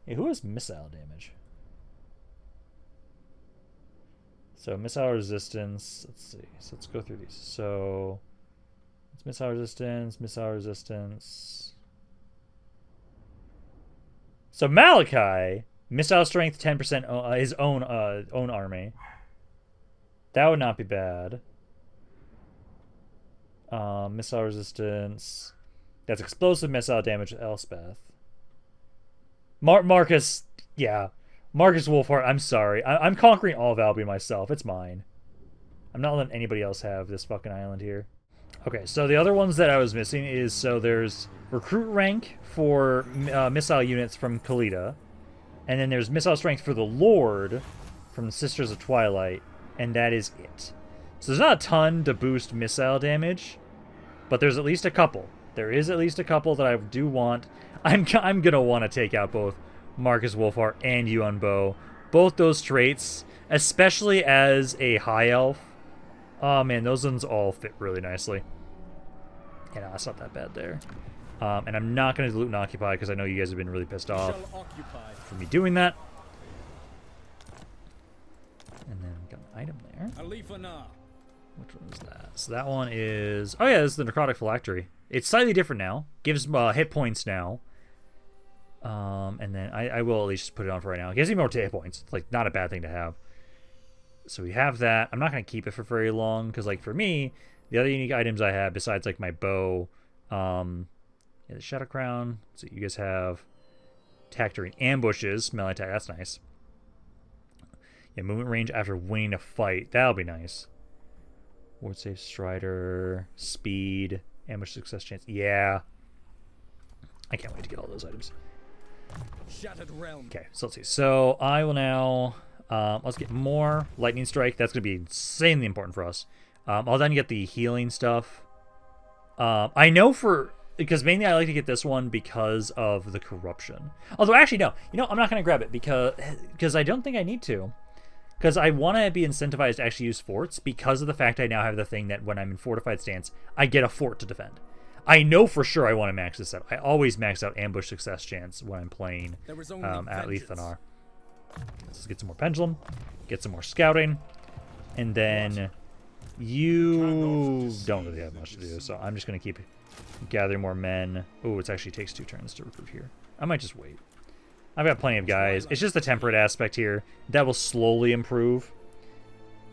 Hey, who has missile damage? So missile resistance, let's see. So let's go through these. So it's missile resistance. So Malachi, missile strength 10%, his own army. That would not be bad. Missile resistance. That's explosive missile damage to Elspeth. Marcus, yeah. Marcus Wolfhard, I'm sorry. I'm conquering all of Albion myself. It's mine. I'm not letting anybody else have this fucking island here. Okay, so the other ones that I was missing is, so there's recruit rank for missile units from Khalida, and then there's missile strength for the Lord from the Sisters of Twilight, and that is it. So there's not a ton to boost missile damage, but there's at least a couple. There is at least a couple that I do want. I'm gonna want to take out both Marcus Wolfhard and Yuan Bo. Both those traits, especially as a high elf. Oh man, those ones all fit really nicely. Yeah, no, that's not that bad there. And I'm not going to loot and occupy because I know you guys have been really pissed off for me doing that. And then we got an item there. Which one is that? So that one is... Oh yeah, this is the Necrotic Phylactery. It's slightly different now. Gives hit points now. And then I will at least just put it on for right now. It gives me more hit points. It's like not a bad thing to have. So we have that. I'm not going to keep it for very long because, like, for me, the other unique items I have besides like my bow, yeah, the Shadow Crown. So you guys have attack during ambushes, melee attack. That's nice. Yeah, movement range after winning a fight. That'll be nice. Ward save, Strider, speed, ambush success chance. Yeah, I can't wait to get all those items. Shattered Realm. Okay, so let's see. So I will now let's get more Lightning Strike. That's going to be insanely important for us. I'll then get the healing stuff. I know because mainly I like to get this one because of the corruption. Although, actually, no. You know, I'm not going to grab it because I don't think I need to. Because I want to be incentivized to actually use forts because of the fact I now have the thing that when I'm in fortified stance, I get a fort to defend. I know for sure I want to max this out. I always max out ambush success chance when I'm playing Alith Anar. Let's get some more pendulum, get some more scouting, and then you don't really have much to do, so I'm just going to keep gathering more men. Oh, it actually takes 2 turns to recruit here. I might just wait. I've got plenty of guys. It's just the temperate aspect here. That will slowly improve.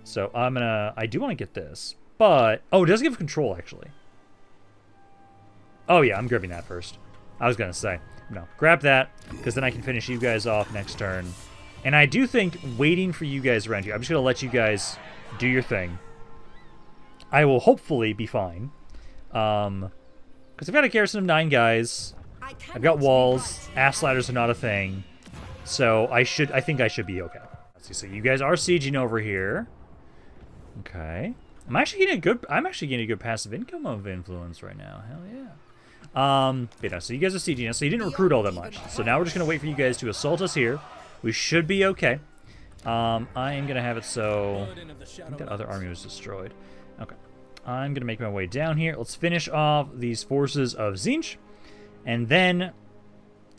So I do want to get this, but, oh, it does give control, actually. Oh, yeah, I'm grabbing that first. I was going to say, no, grab that, because then I can finish you guys off next turn. And I do think waiting for you guys around here, I'm just going to let you guys do your thing. I will hopefully be fine. Because I've got a garrison of 9 guys. I've got walls. Ass ladders are not a thing. So I think I should be okay. Let's see, so you guys are sieging over here. Okay. I'm actually getting a good passive income of influence right now. Hell yeah. But no, so you guys are sieging us, so you didn't recruit all that much. So now we're just gonna wait for you guys to assault us here. We should be okay. I am gonna have it so I think that other army was destroyed. Okay. I'm gonna make my way down here. Let's finish off these forces of Tzeentch, and then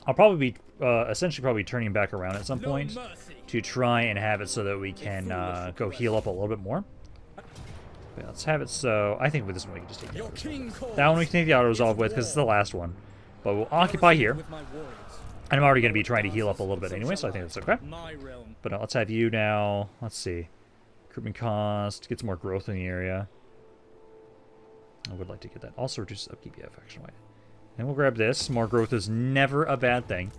I'll probably be essentially turning back around at some point to try and have it so that we can go heal up a little bit more. Okay, let's have it so I think with this one we can just take the auto-resolve. That one we can take the auto-resolve with because it's the last one. But we'll occupy here. And I'm already going to be trying to heal up a little bit anyway, so I think that's okay. But let's have you now. Let's see. Recruitment cost. Get some more growth in the area. I would like to get that. Also reduces upkeep. Yeah, faction weight. And we'll grab this. More growth is never a bad thing.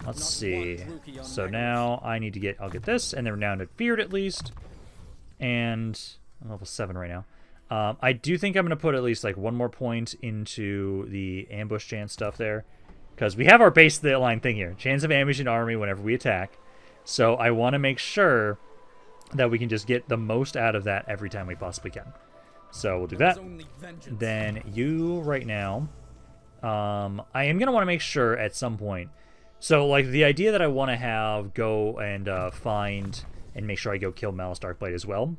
Let's see. So now I need to get... I'll get this, and they're now feared at least. And I'm level 7 right now. I do think I'm going to put at least like 1 more point into the ambush chance stuff there. Because we have our base of the line thing here. Chance of ambush in army whenever we attack. So I want to make sure that we can just get the most out of that every time we possibly can. So we'll do that. Then you right now, I am going to want to make sure at some point. So like the idea that I want to have go and find and make sure I go kill Malice Darkblade as well.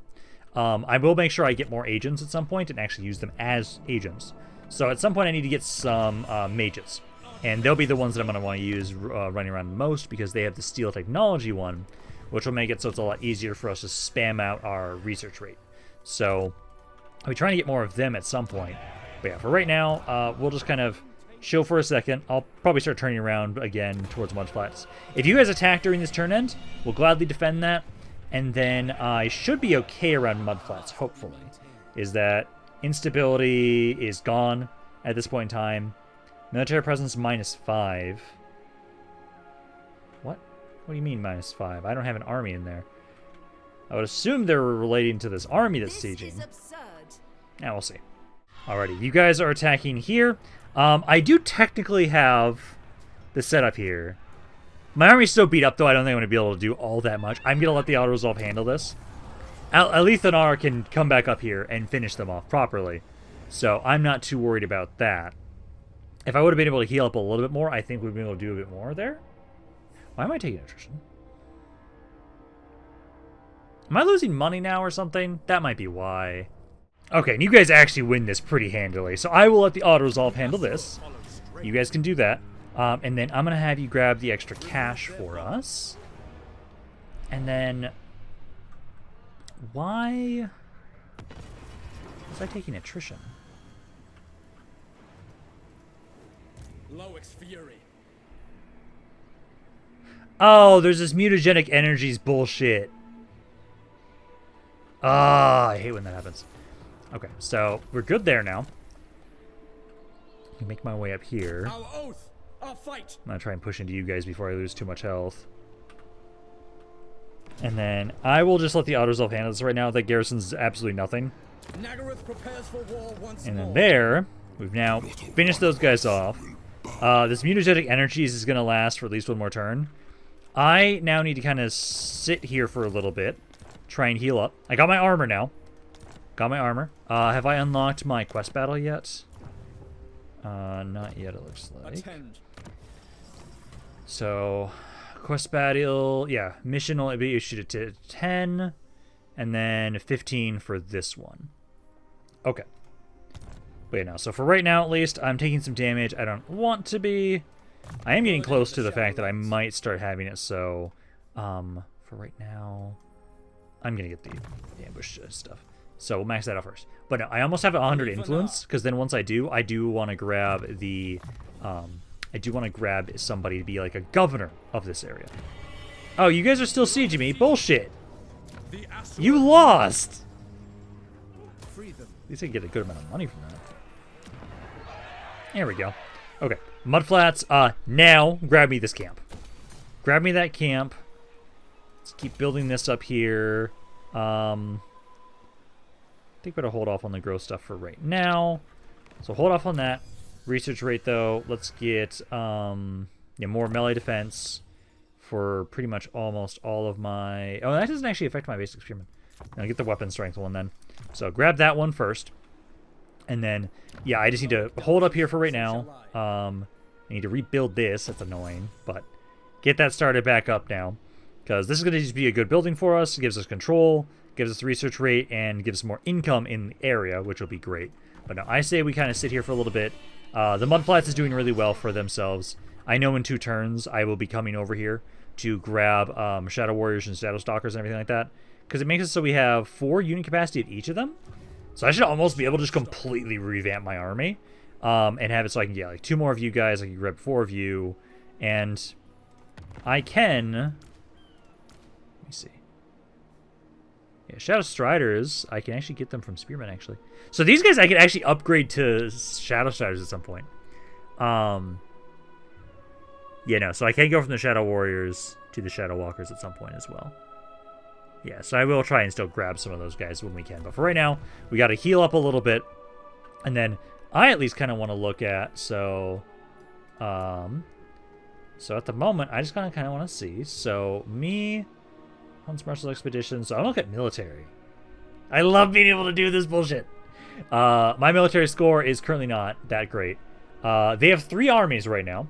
I will make sure I get more agents at some point and actually use them as agents. So at some point I need to get some mages. And they'll be the ones that I'm going to want to use running around the most because they have the steel technology one, which will make it so it's a lot easier for us to spam out our research rate. So I'll be trying to get more of them at some point. But yeah, for right now, we'll just kind of chill for a second. I'll probably start turning around again towards Mudflats. If you guys attack during this turn end, we'll gladly defend that. And then I should be okay around Mudflats, hopefully. Is that instability is gone at this point in time. Military presence -5. What? What do you mean -5? I don't have an army in there. I would assume they're relating to this army that's sieging. Now we'll see. Alrighty, you guys are attacking here. I do technically have the setup here. My army's so beat up, though, I don't think I'm going to be able to do all that much. I'm going to let the auto-resolve handle this. Alith Anar can come back up here and finish them off properly. So I'm not too worried about that. If I would have been able to heal up a little bit more, I think we'd be able to do a bit more there. Why am I taking attrition? Am I losing money now or something? That might be why. Okay, and you guys actually win this pretty handily. So I will let the auto-resolve handle this. You guys can do that. And then I'm going to have you grab the extra cash for us. And then... Why was I taking attrition? Loix Fury. Oh, there's this mutagenic energies bullshit. Ah, I hate when that happens. Okay, so we're good there now. I can make my way up here. Our oath, our fight. I'm gonna try and push into you guys before I lose too much health. And then I will just let the auto-resolve handle this right now. That garrison's absolutely nothing. Nagaroth prepares for war once and then more. there, we've now finished those guys off. This mutagenic energies is gonna last for at least 1 more turn. I now need to kind of sit here for a little bit, try and heal up. I got my armor now, Got my armor. Have I unlocked my quest battle yet? Not yet, it looks like. Attend. So, quest battle, yeah, mission will be issued at 10, and then 15 for this one. Okay. But yeah, no, so for right now, at least, I'm taking some damage. I don't want to be. I am getting close to the fact that I might start having it, so, for right now, I'm going to get the ambush stuff. So we'll max that out first. But no, I almost have 100 influence, because then once I do want to grab the, I do want to grab somebody to be like a governor of this area. Oh, you guys are still sieging me? Bullshit. You lost! Free them. At least I can get a good amount of money from that. There we go. Okay. Mudflats, now grab me this camp. Grab me that camp. Let's keep building this up here. I think we're going to hold off on the growth stuff for right now. So hold off on that. Research rate, though, let's get more melee defense for pretty much almost all of my... Oh, that doesn't actually affect my basic spearman. I'll get the weapon strength one then. So grab that one first. And then, yeah, I just need to hold up here for right now. I need to rebuild this. That's annoying, but get that started back up now. Because this is going to just be a good building for us. It gives us control, gives us research rate, and gives us more income in the area, which will be great. But no, I say we kind of sit here for a little bit. The Mudflats is doing really well for themselves. I know in 2 turns I will be coming over here to grab Shadow Warriors and Shadow Stalkers and everything like that. Because it makes it so we have 4 unit capacity at each of them. So I should almost be able to just completely revamp my army. And have it so I can get like 2 more of you guys. I can grab 4 of you. And I can... Let me see. Yeah, Shadow Striders, I can actually get them from Spearmen, actually. So these guys I can actually upgrade to Shadow Striders at some point. Yeah, no, so I can go from the Shadow Warriors to the Shadow Walkers at some point as well. Yeah, so I will try and still grab some of those guys when we can. But for right now, we got to heal up a little bit. And then I at least kind of want to look at, so at the moment, I just kind of want to see. So me, Hunts Martial Expedition. So I'll look at military. I love being able to do this bullshit. My military score is currently not that great. They have 3 armies right now.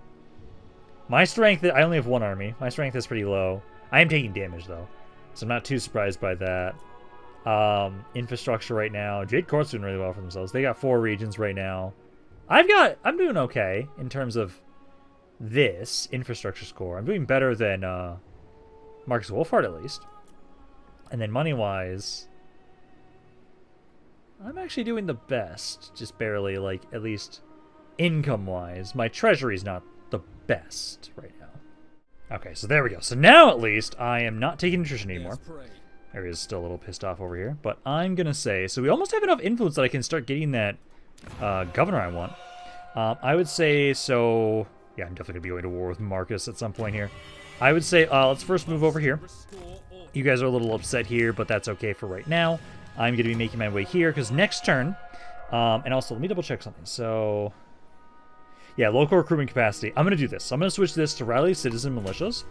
My strength, I only have 1 army. My strength is pretty low. I am taking damage, though. So I'm not too surprised by that. Infrastructure right now. Jade Court's doing really well for themselves. They got 4 regions right now. I'm doing okay in terms of this infrastructure score. I'm doing better than Marcus Wolfhard, at least. And then money-wise, I'm actually doing the best. Just barely, like, at least income-wise. My treasury's not the best right now. Okay, so there we go. So now, at least, I am not taking attrition anymore. Aria's still a little pissed off over here. But I'm going to say, so we almost have enough influence that I can start getting that governor I want. I would say, so... Yeah, I'm definitely going to be going to war with Marcus at some point here. I would say, let's first move over here. You guys are a little upset here, but that's okay for right now. I'm going to be making my way here, because next turn... and also, let me double check something. So... Yeah, local recruitment capacity. I'm going to do this. I'm going to switch this to rally citizen militias.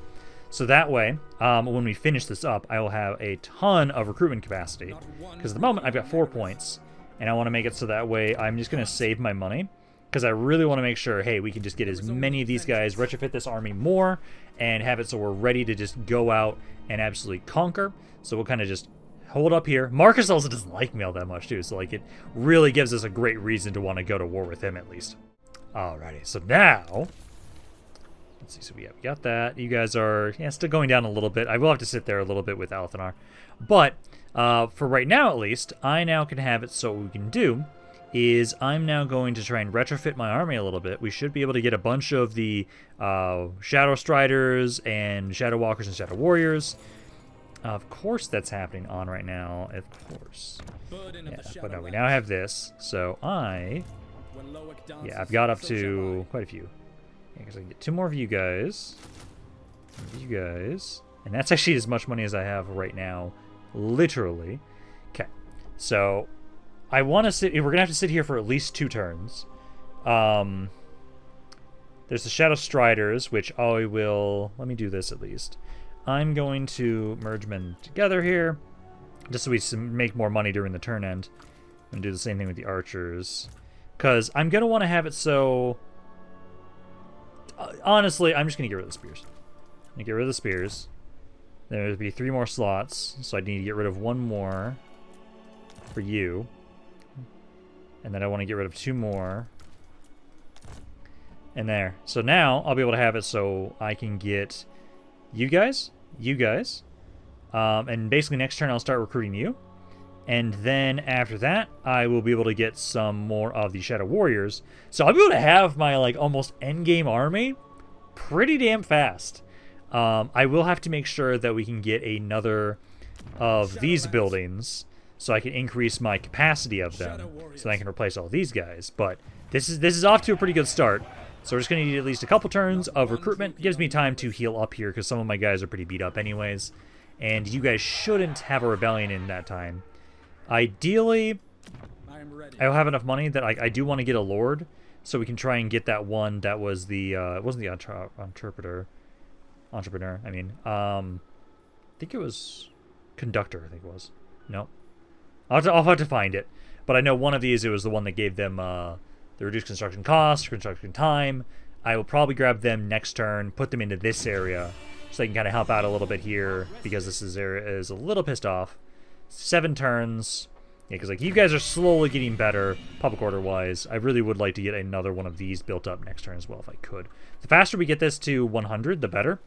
So that way, when we finish this up, I will have a ton of recruitment capacity. Because at the moment, I've got 4 points. And I want to make it so that way I'm just going to save my money. Because I really want to make sure, hey, we can just get as many of these guys, retrofit this army more, and have it so we're ready to just go out and absolutely conquer. So we'll kind of just hold up here. Marcus also doesn't like me all that much, too. So, like, it really gives us a great reason to want to go to war with him, at least. Alrighty, so now... Let's see, so we got that. You guys are, still going down a little bit. I will have to sit there a little bit with Alith Anar. But, for right now, at least, I now can have it so what we can do is I'm now going to try and retrofit my army a little bit. We should be able to get a bunch of the Shadow Striders and Shadow Walkers and Shadow Warriors. Of course that's happening on right now, of course. Yeah, but no, we now have this, so I've got up to quite a few. Yeah, because I can get 2 more of you guys. And that's actually as much money as I have right now, literally. Okay, so I want to sit... We're going to have to sit here for at least 2 turns. There's the Shadow Striders, which I will... Let me do this at least. I'm going to merge men together here. just so we make more money during the turn end. I'm going to do the same thing with the archers. Because I'm going to want to have it so... honestly, I'm just going to get rid of the spears. I'm going to get rid of the spears. There'll be 3 more slots, so I need to get rid of 1 more for you. And then I want to get rid of 2 more. And there. So now I'll be able to have it so I can get you guys, and basically next turn I'll start recruiting you. And then after that, I will be able to get some more of the Shadow Warriors. So I'll be able to have my like almost endgame army pretty damn fast. I will have to make sure that we can get another of these buildings so I can increase my capacity of them so that I can replace all these guys. But this is off to a pretty good start. So we're just going to need at least a couple turns of recruitment. It gives me time to heal up here because some of my guys are pretty beat up anyways. And you guys shouldn't have a rebellion in that time. Ideally, I'll have enough money that I do want to get a lord so we can try and get that one that was the, it wasn't the entrepreneur, I mean. I think it was conductor, I think it was. No. I'll have to find it. But I know one of these, it was the one that gave them the reduced construction cost, construction time. I will probably grab them next turn, put them into this area, so they can kind of help out a little bit here, because this area is a little pissed off. 7 turns. Yeah, because like you guys are slowly getting better, public order-wise. I really would like to get another one of these built up next turn as well, if I could. The faster we get this to 100, the better.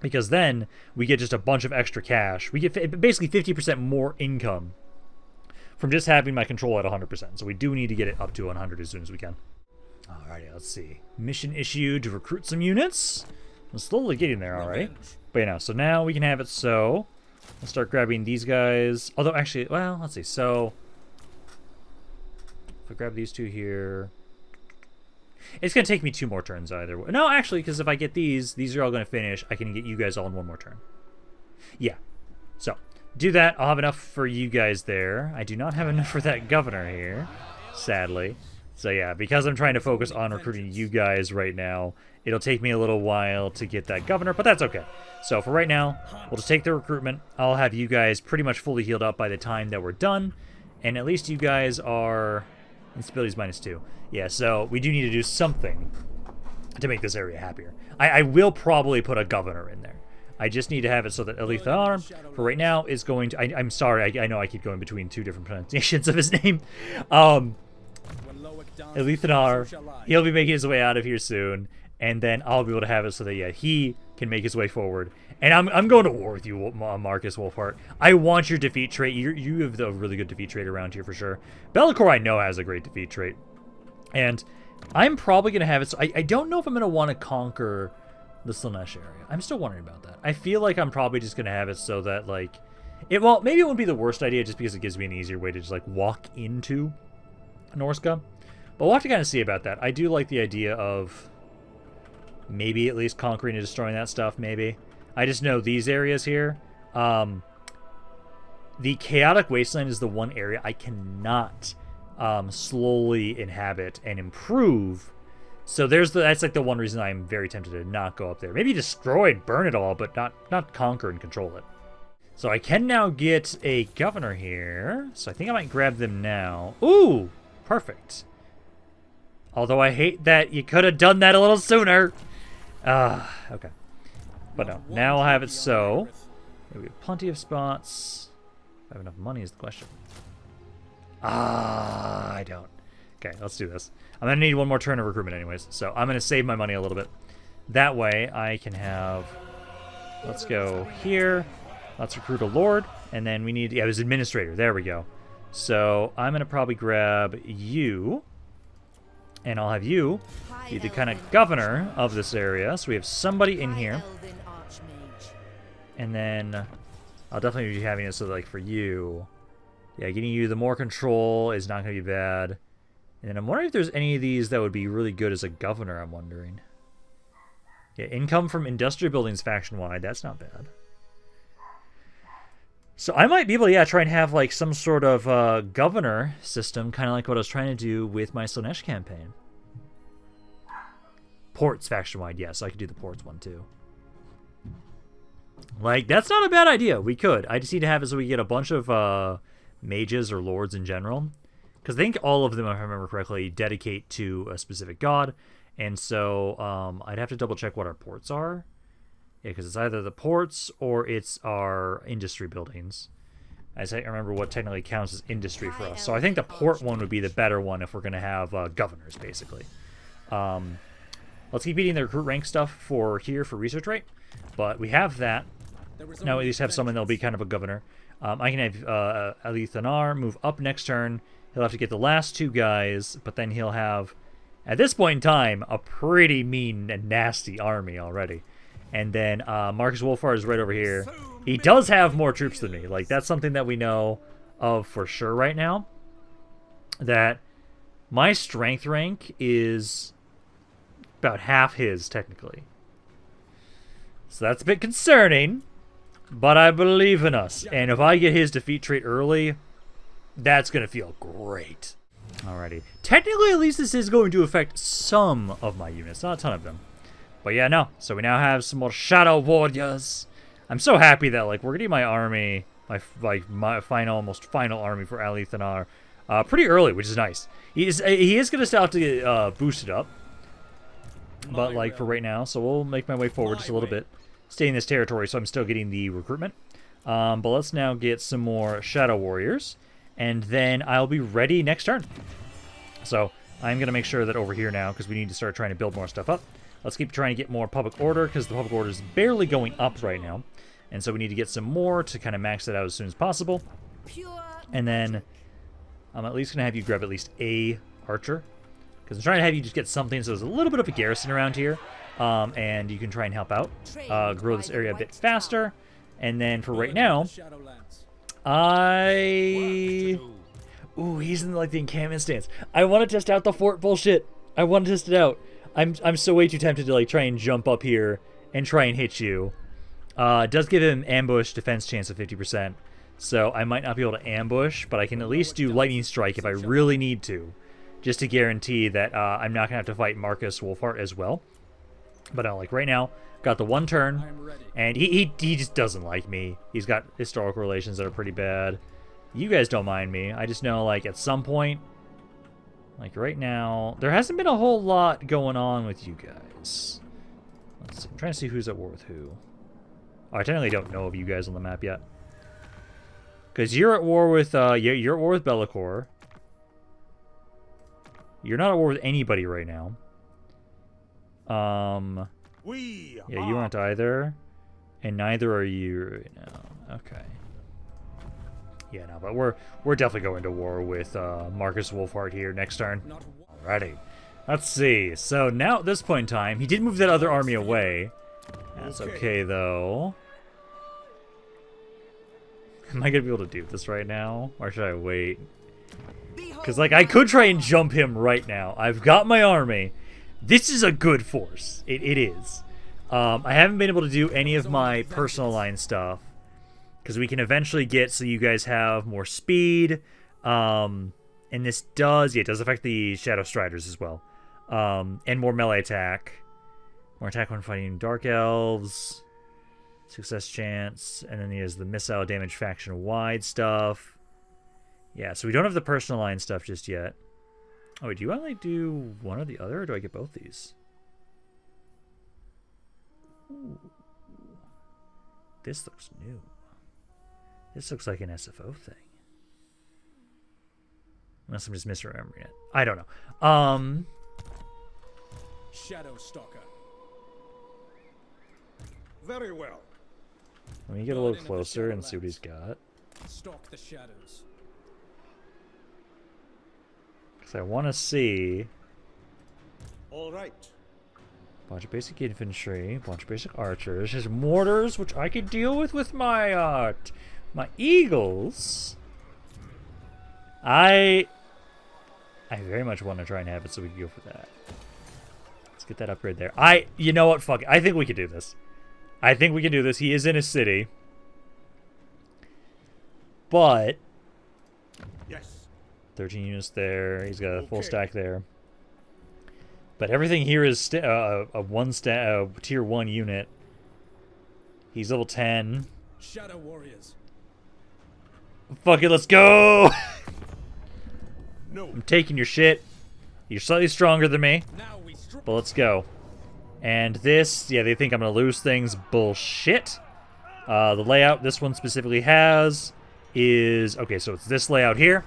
Because then we get just a bunch of extra cash. We get basically 50% more income from just having my control at 100%. So we do need to get it up to 100 as soon as we can. Alrighty, let's see. Mission issued to recruit some units. I'm slowly getting there already. But you know, so now we can have it so... Let's start grabbing these guys. Although, actually, well, let's see. So, if I grab these 2 here... It's going to take me 2 more turns either way. No, actually, because if I get these are all going to finish. I can get you guys all in 1 more turn. Yeah. So, do that. I'll have enough for you guys there. I do not have enough for that governor here, sadly. So, yeah, because I'm trying to focus on recruiting you guys right now, it'll take me a little while to get that governor, but that's okay. So, for right now, we'll just take the recruitment. I'll have you guys pretty much fully healed up by the time that we're done. And at least you guys are... Instability's -2. Yeah, so we do need to do something to make this area happier. I will probably put a governor in there. I just need to have it so that Alith Anar, for right now, is going to... I'm sorry, I know I keep going between 2 different pronunciations of his name. Alith Anar, he'll be making his way out of here soon. And then I'll be able to have it so that, yeah, he can make his way forward. And I'm going to war with you, Marcus Wolfhart. I want your defeat trait. You have a really good defeat trait around here for sure. Be'lakor, I know, has a great defeat trait. And I'm probably going to have it... So I don't know if I'm going to want to conquer the Slaanesh area. I'm still wondering about that. I feel like I'm probably just going to have it so that, like... Well, maybe it wouldn't be the worst idea just because it gives me an easier way to just, like, walk into Norska. But we'll have to kind of see about that. I do like the idea of... Maybe at least conquering and destroying that stuff, maybe. I just know these areas here. The Chaotic Wasteland is the one area I cannot slowly inhabit and improve. So that's like the one reason I'm very tempted to not go up there. Maybe destroy it, burn it all, but not conquer and control it. So I can now get a governor here. So I think I might grab them now. Ooh, perfect. Although I hate that you could have done that a little sooner. Okay. But no, now I'll have it so. We have plenty of spots. If I have enough money is the question. I don't. Okay, let's do this. I'm going to need 1 more turn of recruitment anyways, so I'm going to save my money a little bit. That way I can have... Let's go here. Let's recruit a lord. And then we need... Yeah, it was administrator. There we go. So I'm going to probably grab you. And I'll have you be the kind of governor of this area. So we have somebody in here. And then I'll definitely be having it so that, like, for you... Yeah, getting you the more control is not going to be bad. And then I'm wondering if there's any of these that would be really good as a governor, I'm wondering. Yeah, income from industrial buildings faction-wide. That's not bad. So I might be able to, yeah, try and have, like, some sort of governor system, kind of like what I was trying to do with my Slaanesh campaign. Ports faction-wide, yes, I could do the ports one, too. Like, that's not a bad idea. We could. I just need to have it so we get a bunch of mages or lords in general. Because I think all of them, if I remember correctly, dedicate to a specific god. And so I'd have to double check what our ports are. Yeah, because it's either the ports or it's our industry buildings. I just remember what technically counts as industry for us. So I think the port one would be the better one if we're going to have governors, basically. Let's keep eating the recruit rank stuff for here for research rate. But we have that. Now at least have someone that'll be kind of a governor. I can have Alith Anar move up next turn. He'll have to get the last two guys, but then he'll have, at this point in time, a pretty mean and nasty army already. And then Marcus Wolfhard is right over here. He does have more troops than me. Like, that's something that we know of for sure right now. That my strength rank is about half his, technically. So that's a bit concerning. But I believe in us. And if I get his defeat trait early, that's going to feel great. Alrighty. Technically, at least this is going to affect some of my units. Not a ton of them. But yeah, no. So we now have some more Shadow Warriors. I'm so happy that, like, we're getting my army, my almost final army for Alith Anar pretty early, which is nice. He is going to still have to get boosted up. But, like, for right now, so we'll make my way forward just a little bit. Stay in this territory, so I'm still getting the recruitment. But let's now get some more Shadow Warriors. And then I'll be ready next turn. So I'm going to make sure that over here now, because we need to start trying to build more stuff up. Let's keep trying to get more public order, because the public order is barely going up right now. And so we need to get some more to kind of max it out as soon as possible. And then I'm at least going to have you grab at least a archer. Because I'm trying to have you just get something so there's a little bit of a garrison around here. And you can try and help out. Grow this area a bit faster. And then for right now, Ooh, he's in like the encampment stance. I want to test out the fort bullshit. I want to test it out. I'm so way too tempted to like try and jump up here and try and hit you. It does give him ambush defense chance of 50%. So I might not be able to ambush, but I can at least do lightning strike if I really need to. Just to guarantee that I'm not going to have to fight Marcus Wolfhard as well. But like right now, got the one turn, and he just doesn't like me. He's got historical relations that are pretty bad. You guys don't mind me. I just know, like, at some point, like right now, there hasn't been a whole lot going on with you guys. Let's see. I'm trying to see who's at war with who. Oh, I technically don't know of you guys on the map yet. Because you're at war with, you're at war with Bellicor. You're not at war with anybody right now. Yeah, you aren't either. And neither are you right now. Okay. Yeah, no, but we're definitely going to war with Marcus Wolfhard here next turn. Alrighty. Let's see. So now at this point in time, he did move that other army away. That's okay, though. Am I going to be able to do this right now? Or should I wait? Because, like, I could try and jump him right now. I've got my army. This is a good force. It is. I haven't been able to do any of my personal line stuff. Because we can eventually get so you guys have more speed. And this does, yeah, it does affect the Shadow Striders as well. And more melee attack. More attack when fighting Dark Elves. Success chance. And then there's the missile damage faction-wide stuff. Yeah, so we don't have the personal line stuff just yet. Oh, wait, do you want to like, do one or the other, or do I get both these? Ooh. This looks new. This looks like an SFO thing. Unless I'm just misremembering it. I don't know. Shadow Stalker. Very well. Let me get a little closer and see what he's got. Stalk the shadows. Because I want to see. All right. Bunch of basic infantry, bunch of basic archers. There's mortars, which I could deal with my my eagles. I very much want to try and have it so we can go for that. Let's get that upgrade there. You know what? Fuck it. I think we can do this. I think we can do this. He is in a city. But Yes. 13 units there. He's got a full stack there. But everything here is a tier 1 unit. He's level 10. Shadow warriors. Fuck it, let's go! No. I'm taking your shit. You're slightly stronger than me, Now we strike. but let's go. And this, yeah, they think I'm gonna lose things. Bullshit. The layout this one specifically has is... Okay, so it's this layout here.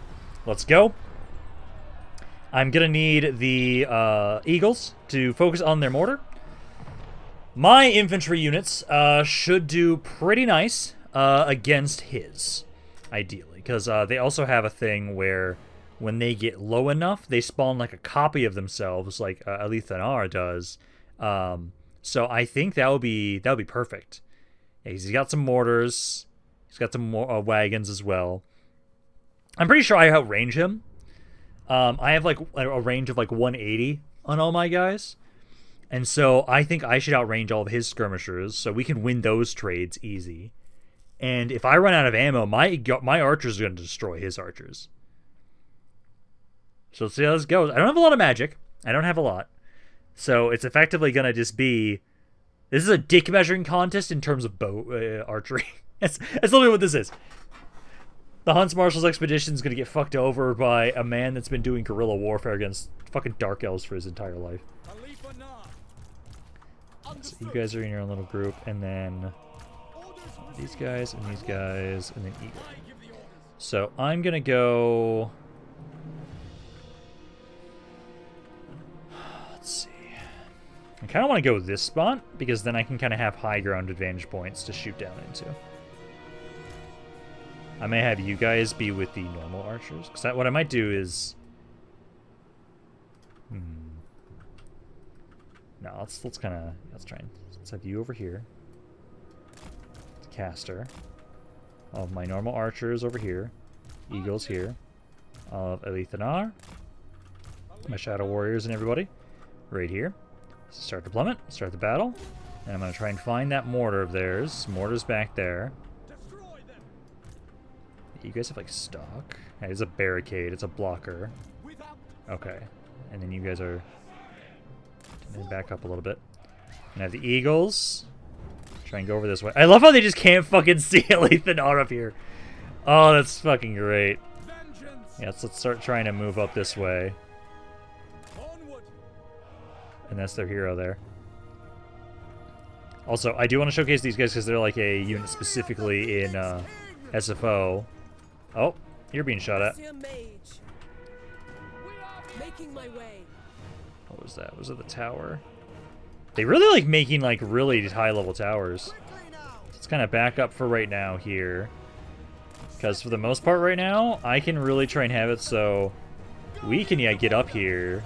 Let's go. I'm gonna need the Eagles to focus on their mortar. My infantry units should do pretty nice against his, ideally. Because they also have a thing where when they get low enough, they spawn like a copy of themselves, like Alith Anar does. So I think that would be perfect. Yeah, he's got some mortars. He's got some more wagons as well. I'm pretty sure I outrange him. I have like a range of like 180 on all my guys. And so I think I should outrange all of his skirmishers so we can win those trades easy. And if I run out of ammo, my archers are going to destroy his archers. So let's see how this goes. I don't have a lot of magic. I don't have a lot. So it's effectively going to just be... This is a dick measuring contest in terms of bow archery. That's literally what this is. The Hunts Marshal's expedition is going to get fucked over by a man that's been doing guerrilla warfare against fucking Dark Elves for his entire life. Alith Anar. So you guys are in your own little group, and then these guys, and these guys, and then Eagle. So I'm going to go... Let's see. I kind of want to go this spot, because then I can kind of have high ground advantage points to shoot down into. I may have you guys be with the normal archers, because what I might do is... No, let's try and... Let's have you over here. Caster. All of my normal archers over here. Eagles here. All of Alith Anar. My shadow warriors and everybody. Right here. So start deployment. Start the battle. And I'm going to try and find that mortar of theirs. Mortar's back there. You guys have like stock. Hey, it's a barricade. It's a blocker. Okay. And then you guys are... back up a little bit. And I have the Eagles. Try and go over this way. I love how they just can't fucking see Alith Anar up here. Oh, that's fucking great. Yeah, let's start trying to move up this way. And that's their hero there. Also, I do want to showcase these guys because they're like a unit specifically in SFO. Oh, you're being shot at. What was that? Was it the tower? They really like making like really high level towers. Let's kind of back up for right now here. Because for the most part right now, I can really try and have it so we can get up here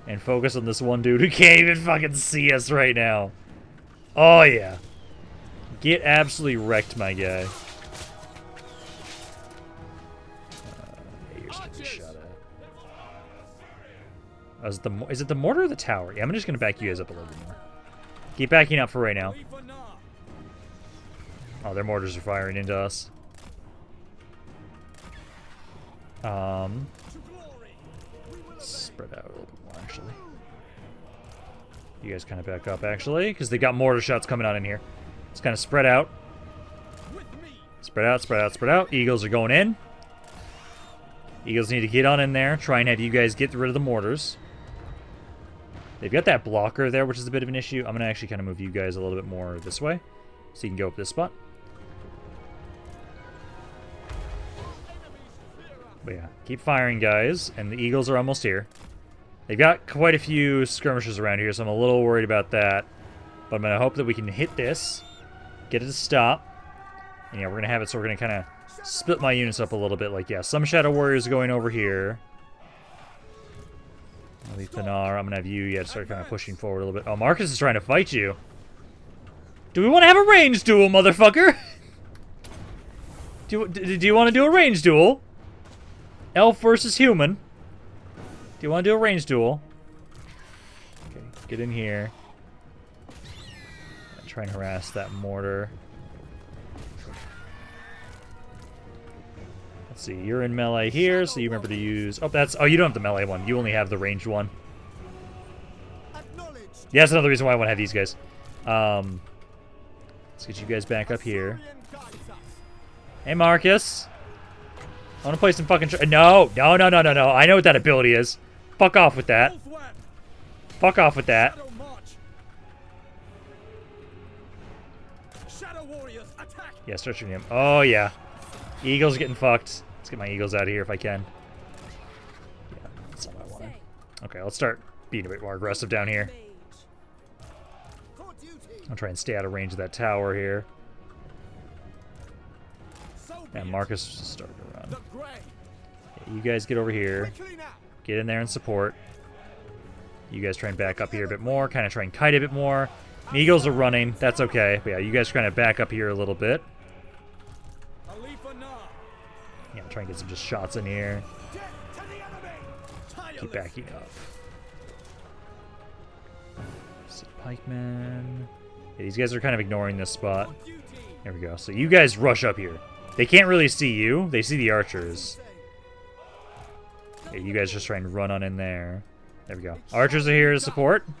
and focus on this one dude who can't even fucking see us right now. Oh yeah. Get absolutely wrecked, my guy. You're just gonna be shot at. Is it the mortar or the tower? Yeah, I'm just gonna back you guys up a little bit more. Keep backing up for right now. Oh, their mortars are firing into us. Spread out a little bit more, actually. You guys kind of back up, actually, because they got mortar shots coming out in here. It's kind of spread out. Spread out, spread out, spread out. Eagles are going in. Eagles need to get on in there. Try and have you guys get rid of the mortars. They've got that blocker there, which is a bit of an issue. I'm going to actually kind of move you guys a little bit more this way, so you can go up this spot. But yeah, keep firing, guys, and the Eagles are almost here. They've got quite a few skirmishers around here, so I'm a little worried about that. But I'm going to hope that we can hit this, get it to stop. And yeah, we're going to have it so we're going to kind of split my units up a little bit. Like, yeah, some Shadow Warriors are going over here. Alith Anar, I'm going to have you start kind of pushing forward a little bit. Oh, Marcus is trying to fight you. Do we want to have a range duel, motherfucker? Do you want to do a range duel? Elf versus human. Do you want to do a range duel? Okay, get in here. Try and harass that mortar. Let's see, you're in melee here, so you remember to use... Oh, you don't have the melee one. You only have the ranged one. Yeah, that's another reason why I want to have these guys. Let's get you guys back up here. Hey, Marcus. I want to play some fucking... No. No, no, no, no, no. I know what that ability is. Fuck off with that. Fuck off with that. Yeah, start shooting him. Oh, yeah. Eagles getting fucked. Let's get my eagles out of here if I can. Yeah, that's not what I wanted. Okay, let's start being a bit more aggressive down here. I'll try and stay out of range of that tower here. And Marcus just started to run. Yeah, you guys get over here. Get in there and support. You guys try and back up here a bit more. Kind of try and kite a bit more. Eagles are running. That's okay. But yeah, you guys trying to back up here a little bit. Yeah, try and get some just shots in here. Keep backing up. Pikemen. Yeah, these guys are kind of ignoring this spot. There we go. So you guys rush up here. They can't really see you. They see the archers. Yeah, you guys just try and run on in there. There we go. Archers are here to support. So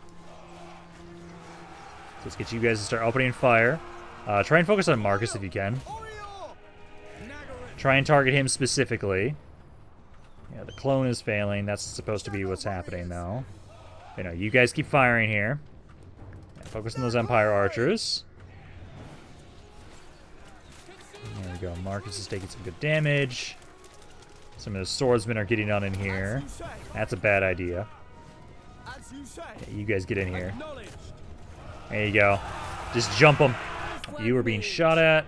let's get you guys to start opening fire. Try and focus on Marcus if you can. Try and target him specifically. Yeah, the clone is failing. That's supposed to be what's happening, though. You know, you guys keep firing here. Yeah, focus on those Empire archers. There we go. Marcus is taking some good damage. Some of the swordsmen are getting on in here. That's a bad idea. Yeah, you guys get in here. There you go. Just jump them. You are being shot at.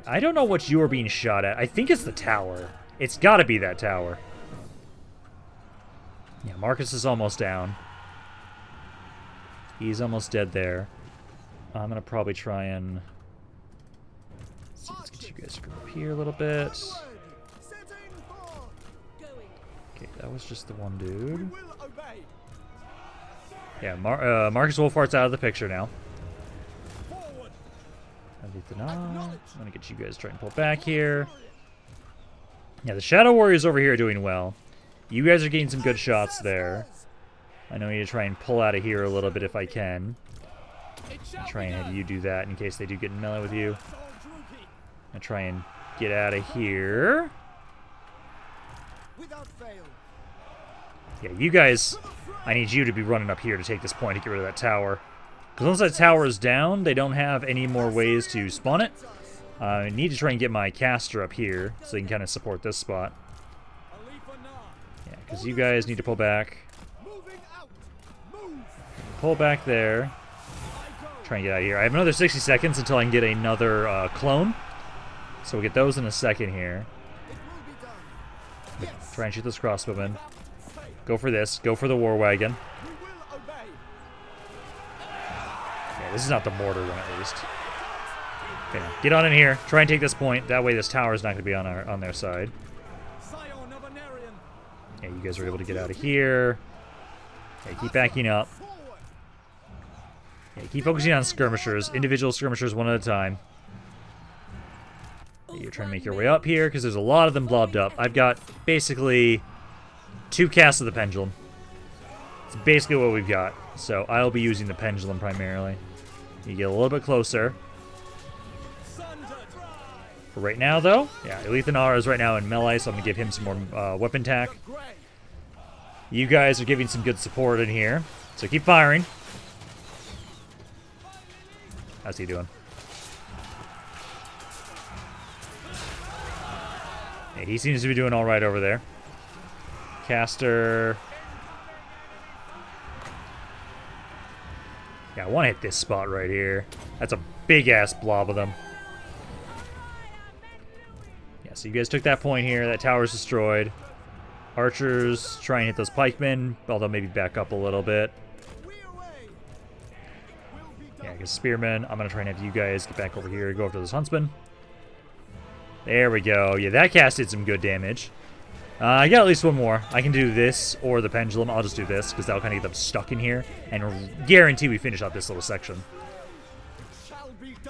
I don't know what you are being shot at. I think it's the tower. It's got to be that tower. Yeah, Marcus is almost down. He's almost dead there. I'm going to probably try and... Let's get you guys to go up here a little bit. Okay, that was just the one dude. Yeah, Marcus Wolfart's out of the picture now. Alith Anar. I'm going to get you guys to try and pull back here. Yeah, the Shadow Warriors over here are doing well. You guys are getting some good shots there. I know I need to try and pull out of here a little bit if I can. I'll try and have you do that in case they do get in melee with you. I'll try and get out of here. Yeah, you guys, I need you to be running up here to take this point to get rid of that tower. Because once that tower is down, they don't have any more ways to spawn it. I need to try and get my caster up here so they can kind of support this spot. Yeah, because you guys need to pull back. Pull back there. Try and get out of here. I have another 60 seconds until I can get another clone. So we'll get those in a second here. Try and shoot those crossbowmen. Go for this. Go for the war wagon. Yeah, this is not the mortar one at least. Okay, get on in here. Try and take this point. That way this tower is not going to be on their side. Yeah, you guys are able to get out of here. Okay, keep backing up. Yeah, keep focusing on skirmishers. Individual skirmishers one at a time. Yeah, you're trying to make your way up here because there's a lot of them blobbed up. I've got basically 2 casts of the pendulum. It's basically what we've got. So I'll be using the pendulum primarily. You get a little bit closer. For right now, though, yeah, Alith Anar is right now in melee, so I'm going to give him some more weapon attack. You guys are giving some good support in here, so keep firing. How's he doing? Yeah, he seems to be doing all right over there. Caster. Yeah, I want to hit this spot right here. That's a big-ass blob of them. Yeah, so you guys took that point here. That tower's destroyed. Archers try and hit those pikemen, although maybe back up a little bit. Yeah, because spearmen, I'm going to try and have you guys get back over here, go after this huntsman. There we go. Yeah, that cast did some good damage. I got at least one more. I can do this or the pendulum. I'll just do this because that'll kind of get them stuck in here and guarantee we finish out this little section.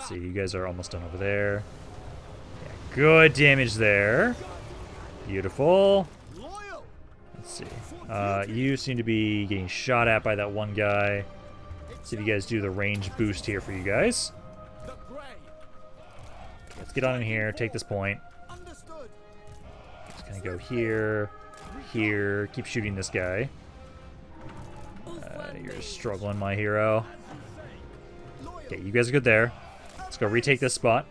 See, you guys are almost done over there. Yeah, good damage there. Beautiful. Let's see. You seem to be getting shot at by that one guy. See if you guys do the range boost here for you guys. Let's get on in here, take this point. Understood. Just gonna go here, here, keep shooting this guy. You're struggling, my hero. Okay, you guys are good there. Let's go retake this spot.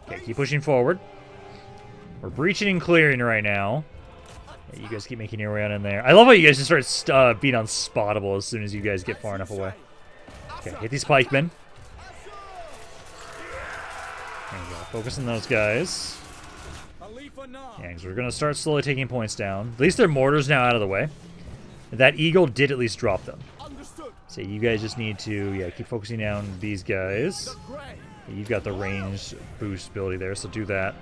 Okay, keep pushing forward. We're breaching and clearing right now. Yeah, you guys keep making your way on in there. I love how you guys just start being unspottable as soon as you guys get far enough away. Okay, hit these pikemen. There you go. Focus on those guys. Yeah, because we're going to start slowly taking points down. At least their mortar's now out of the way. That eagle did at least drop them. So you guys just need to, keep focusing down these guys. Yeah, you've got the range boost ability there, so do that.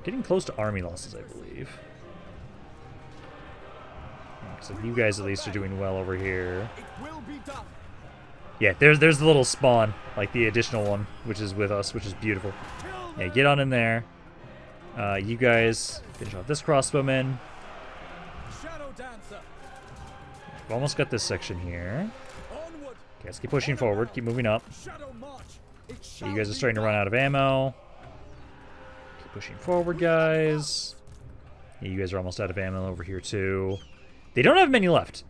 Getting close to army losses, I believe. So you guys at least are doing well over here. Yeah, there's the little spawn, like the additional one, which is with us, which is beautiful. Yeah, get on in there. You guys finish off this crossbowman. We've almost got this section here. Okay, let's keep pushing forward, keep moving up. Yeah, you guys are starting to run out of ammo. Keep pushing forward, guys. Yeah, you guys are almost out of ammo over here, too. They don't have many left.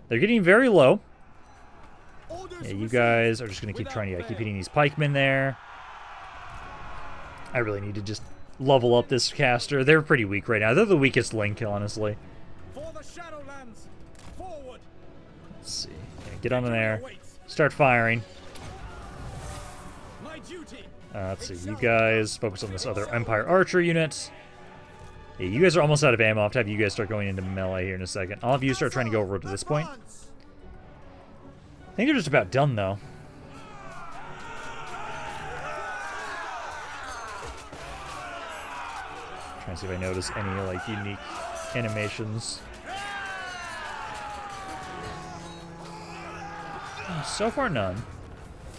They're getting very low. Yeah, you guys are just going to keep trying to keep hitting these pikemen there. I really need to just level up this caster. They're pretty weak right now. They're the weakest link, honestly. Let's see. Yeah, get on in there. Start firing. Let's see. You guys focus on this other Empire Archer unit. Yeah, you guys are almost out of ammo. I'll have to have you guys start going into melee here in a second. I'll have you start trying to go over to this point. I think they're just about done, though. Trying to see if I notice any, like, unique animations. So far, none.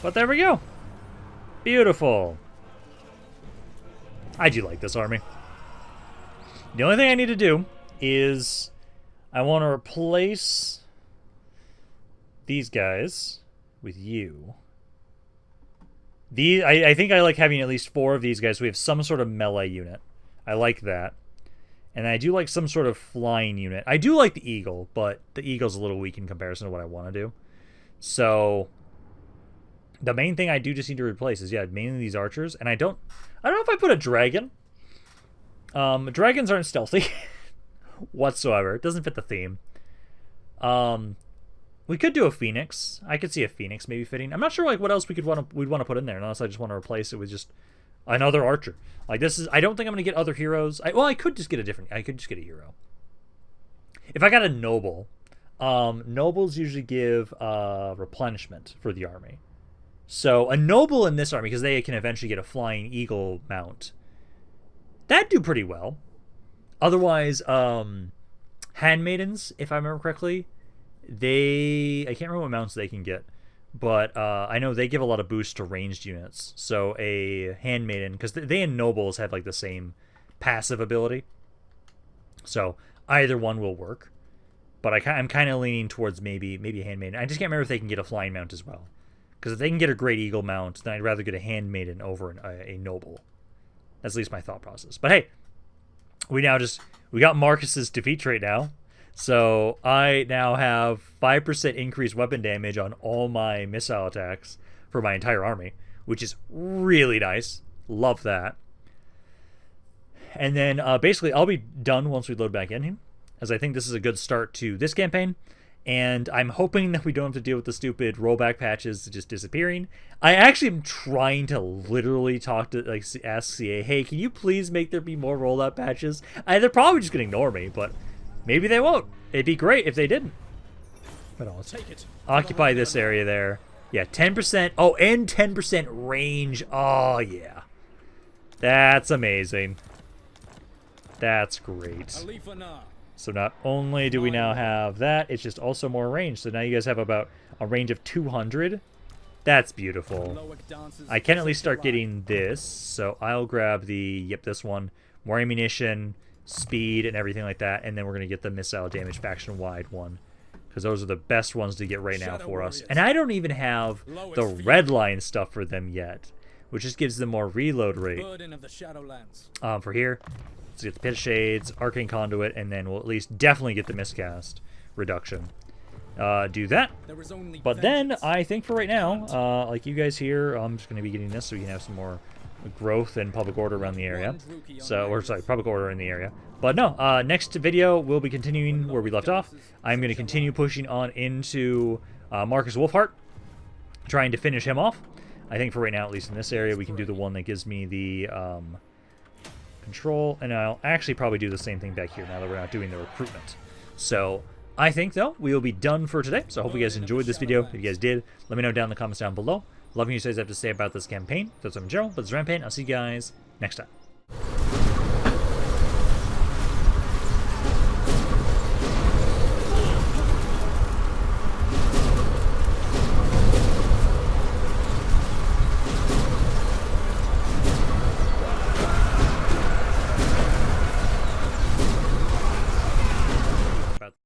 But there we go. Beautiful. I do like this army. The only thing I need to do is I want to replace these guys with you. I think I like having at least 4 of these guys. So we have some sort of melee unit. I like that. And I do like some sort of flying unit. I do like the eagle, but the eagle's a little weak in comparison to what I want to do. So the main thing I do just need to replace is, mainly these archers. And I don't know if I put a dragon. Dragons aren't stealthy whatsoever. It doesn't fit the theme. We could do a phoenix. I could see a phoenix maybe fitting. I'm not sure like what else we'd want to put in there, unless I just want to replace it with just another archer. Like this is. I don't think I'm gonna get other heroes. I could just get I could just get a hero. If I got a noble, nobles usually give replenishment for the army. So a noble in this army, because they can eventually get a flying eagle mount, that'd do pretty well. Otherwise, handmaidens, if I remember correctly, I can't remember what mounts they can get, but I know they give a lot of boost to ranged units. So a handmaiden, because they and nobles have like the same passive ability, so either one will work. But I'm kind of leaning towards maybe a handmaiden. I just can't remember if they can get a flying mount as well. Because if they can get a great eagle mount, then I'd rather get a handmaiden over a noble. That's at least my thought process. But hey, we got Marcus's defeat trait now. So I now have 5% increased weapon damage on all my missile attacks for my entire army, which is really nice. Love that. And then basically I'll be done once we load back in, as I think this is a good start to this campaign. And I'm hoping that we don't have to deal with the stupid rollback patches just disappearing. I actually am trying to literally ask CA, hey, can you please make there be more rollout patches? They're probably just going to ignore me, but maybe they won't. It'd be great if they didn't. But let's occupy this area there. Yeah, 10%. Oh, and 10% range. Oh, yeah. That's amazing. That's great. Alith Anar. So not only do we now have that, it's just also more range. So now you guys have about a range of 200. That's beautiful. I can at least start getting this. So I'll grab this one. More ammunition, speed, and everything like that. And then we're going to get the missile damage faction-wide one, because those are the best ones to get right now for us. And I don't even have the red line stuff for them yet, which just gives them more reload rate. Burden of the Shadowlands. For here, let's get the Pit of Shades, Arcane Conduit, and then we'll at least definitely get the miscast reduction. Do that. There is only But then, vengeance. I think for right now, like you guys here, I'm just going to be getting this so we can have some more growth and public order around the area. So, or sorry, public order in the area. But no, next video we'll be continuing where we left off. I'm going to continue pushing on into Marcus Wolfheart, trying to finish him off. I think for right now, at least in this area, we can do the one that gives me the control, and I'll actually probably do the same thing back here now that we're not doing the recruitment. So I think, though, we will be done for today. So I hope you guys enjoyed this video. If you guys did, let me know down in the comments down below. Loving you guys have to say about this campaign. That's what I'm Gerald, but it's Rampaned. I'll see you guys next time.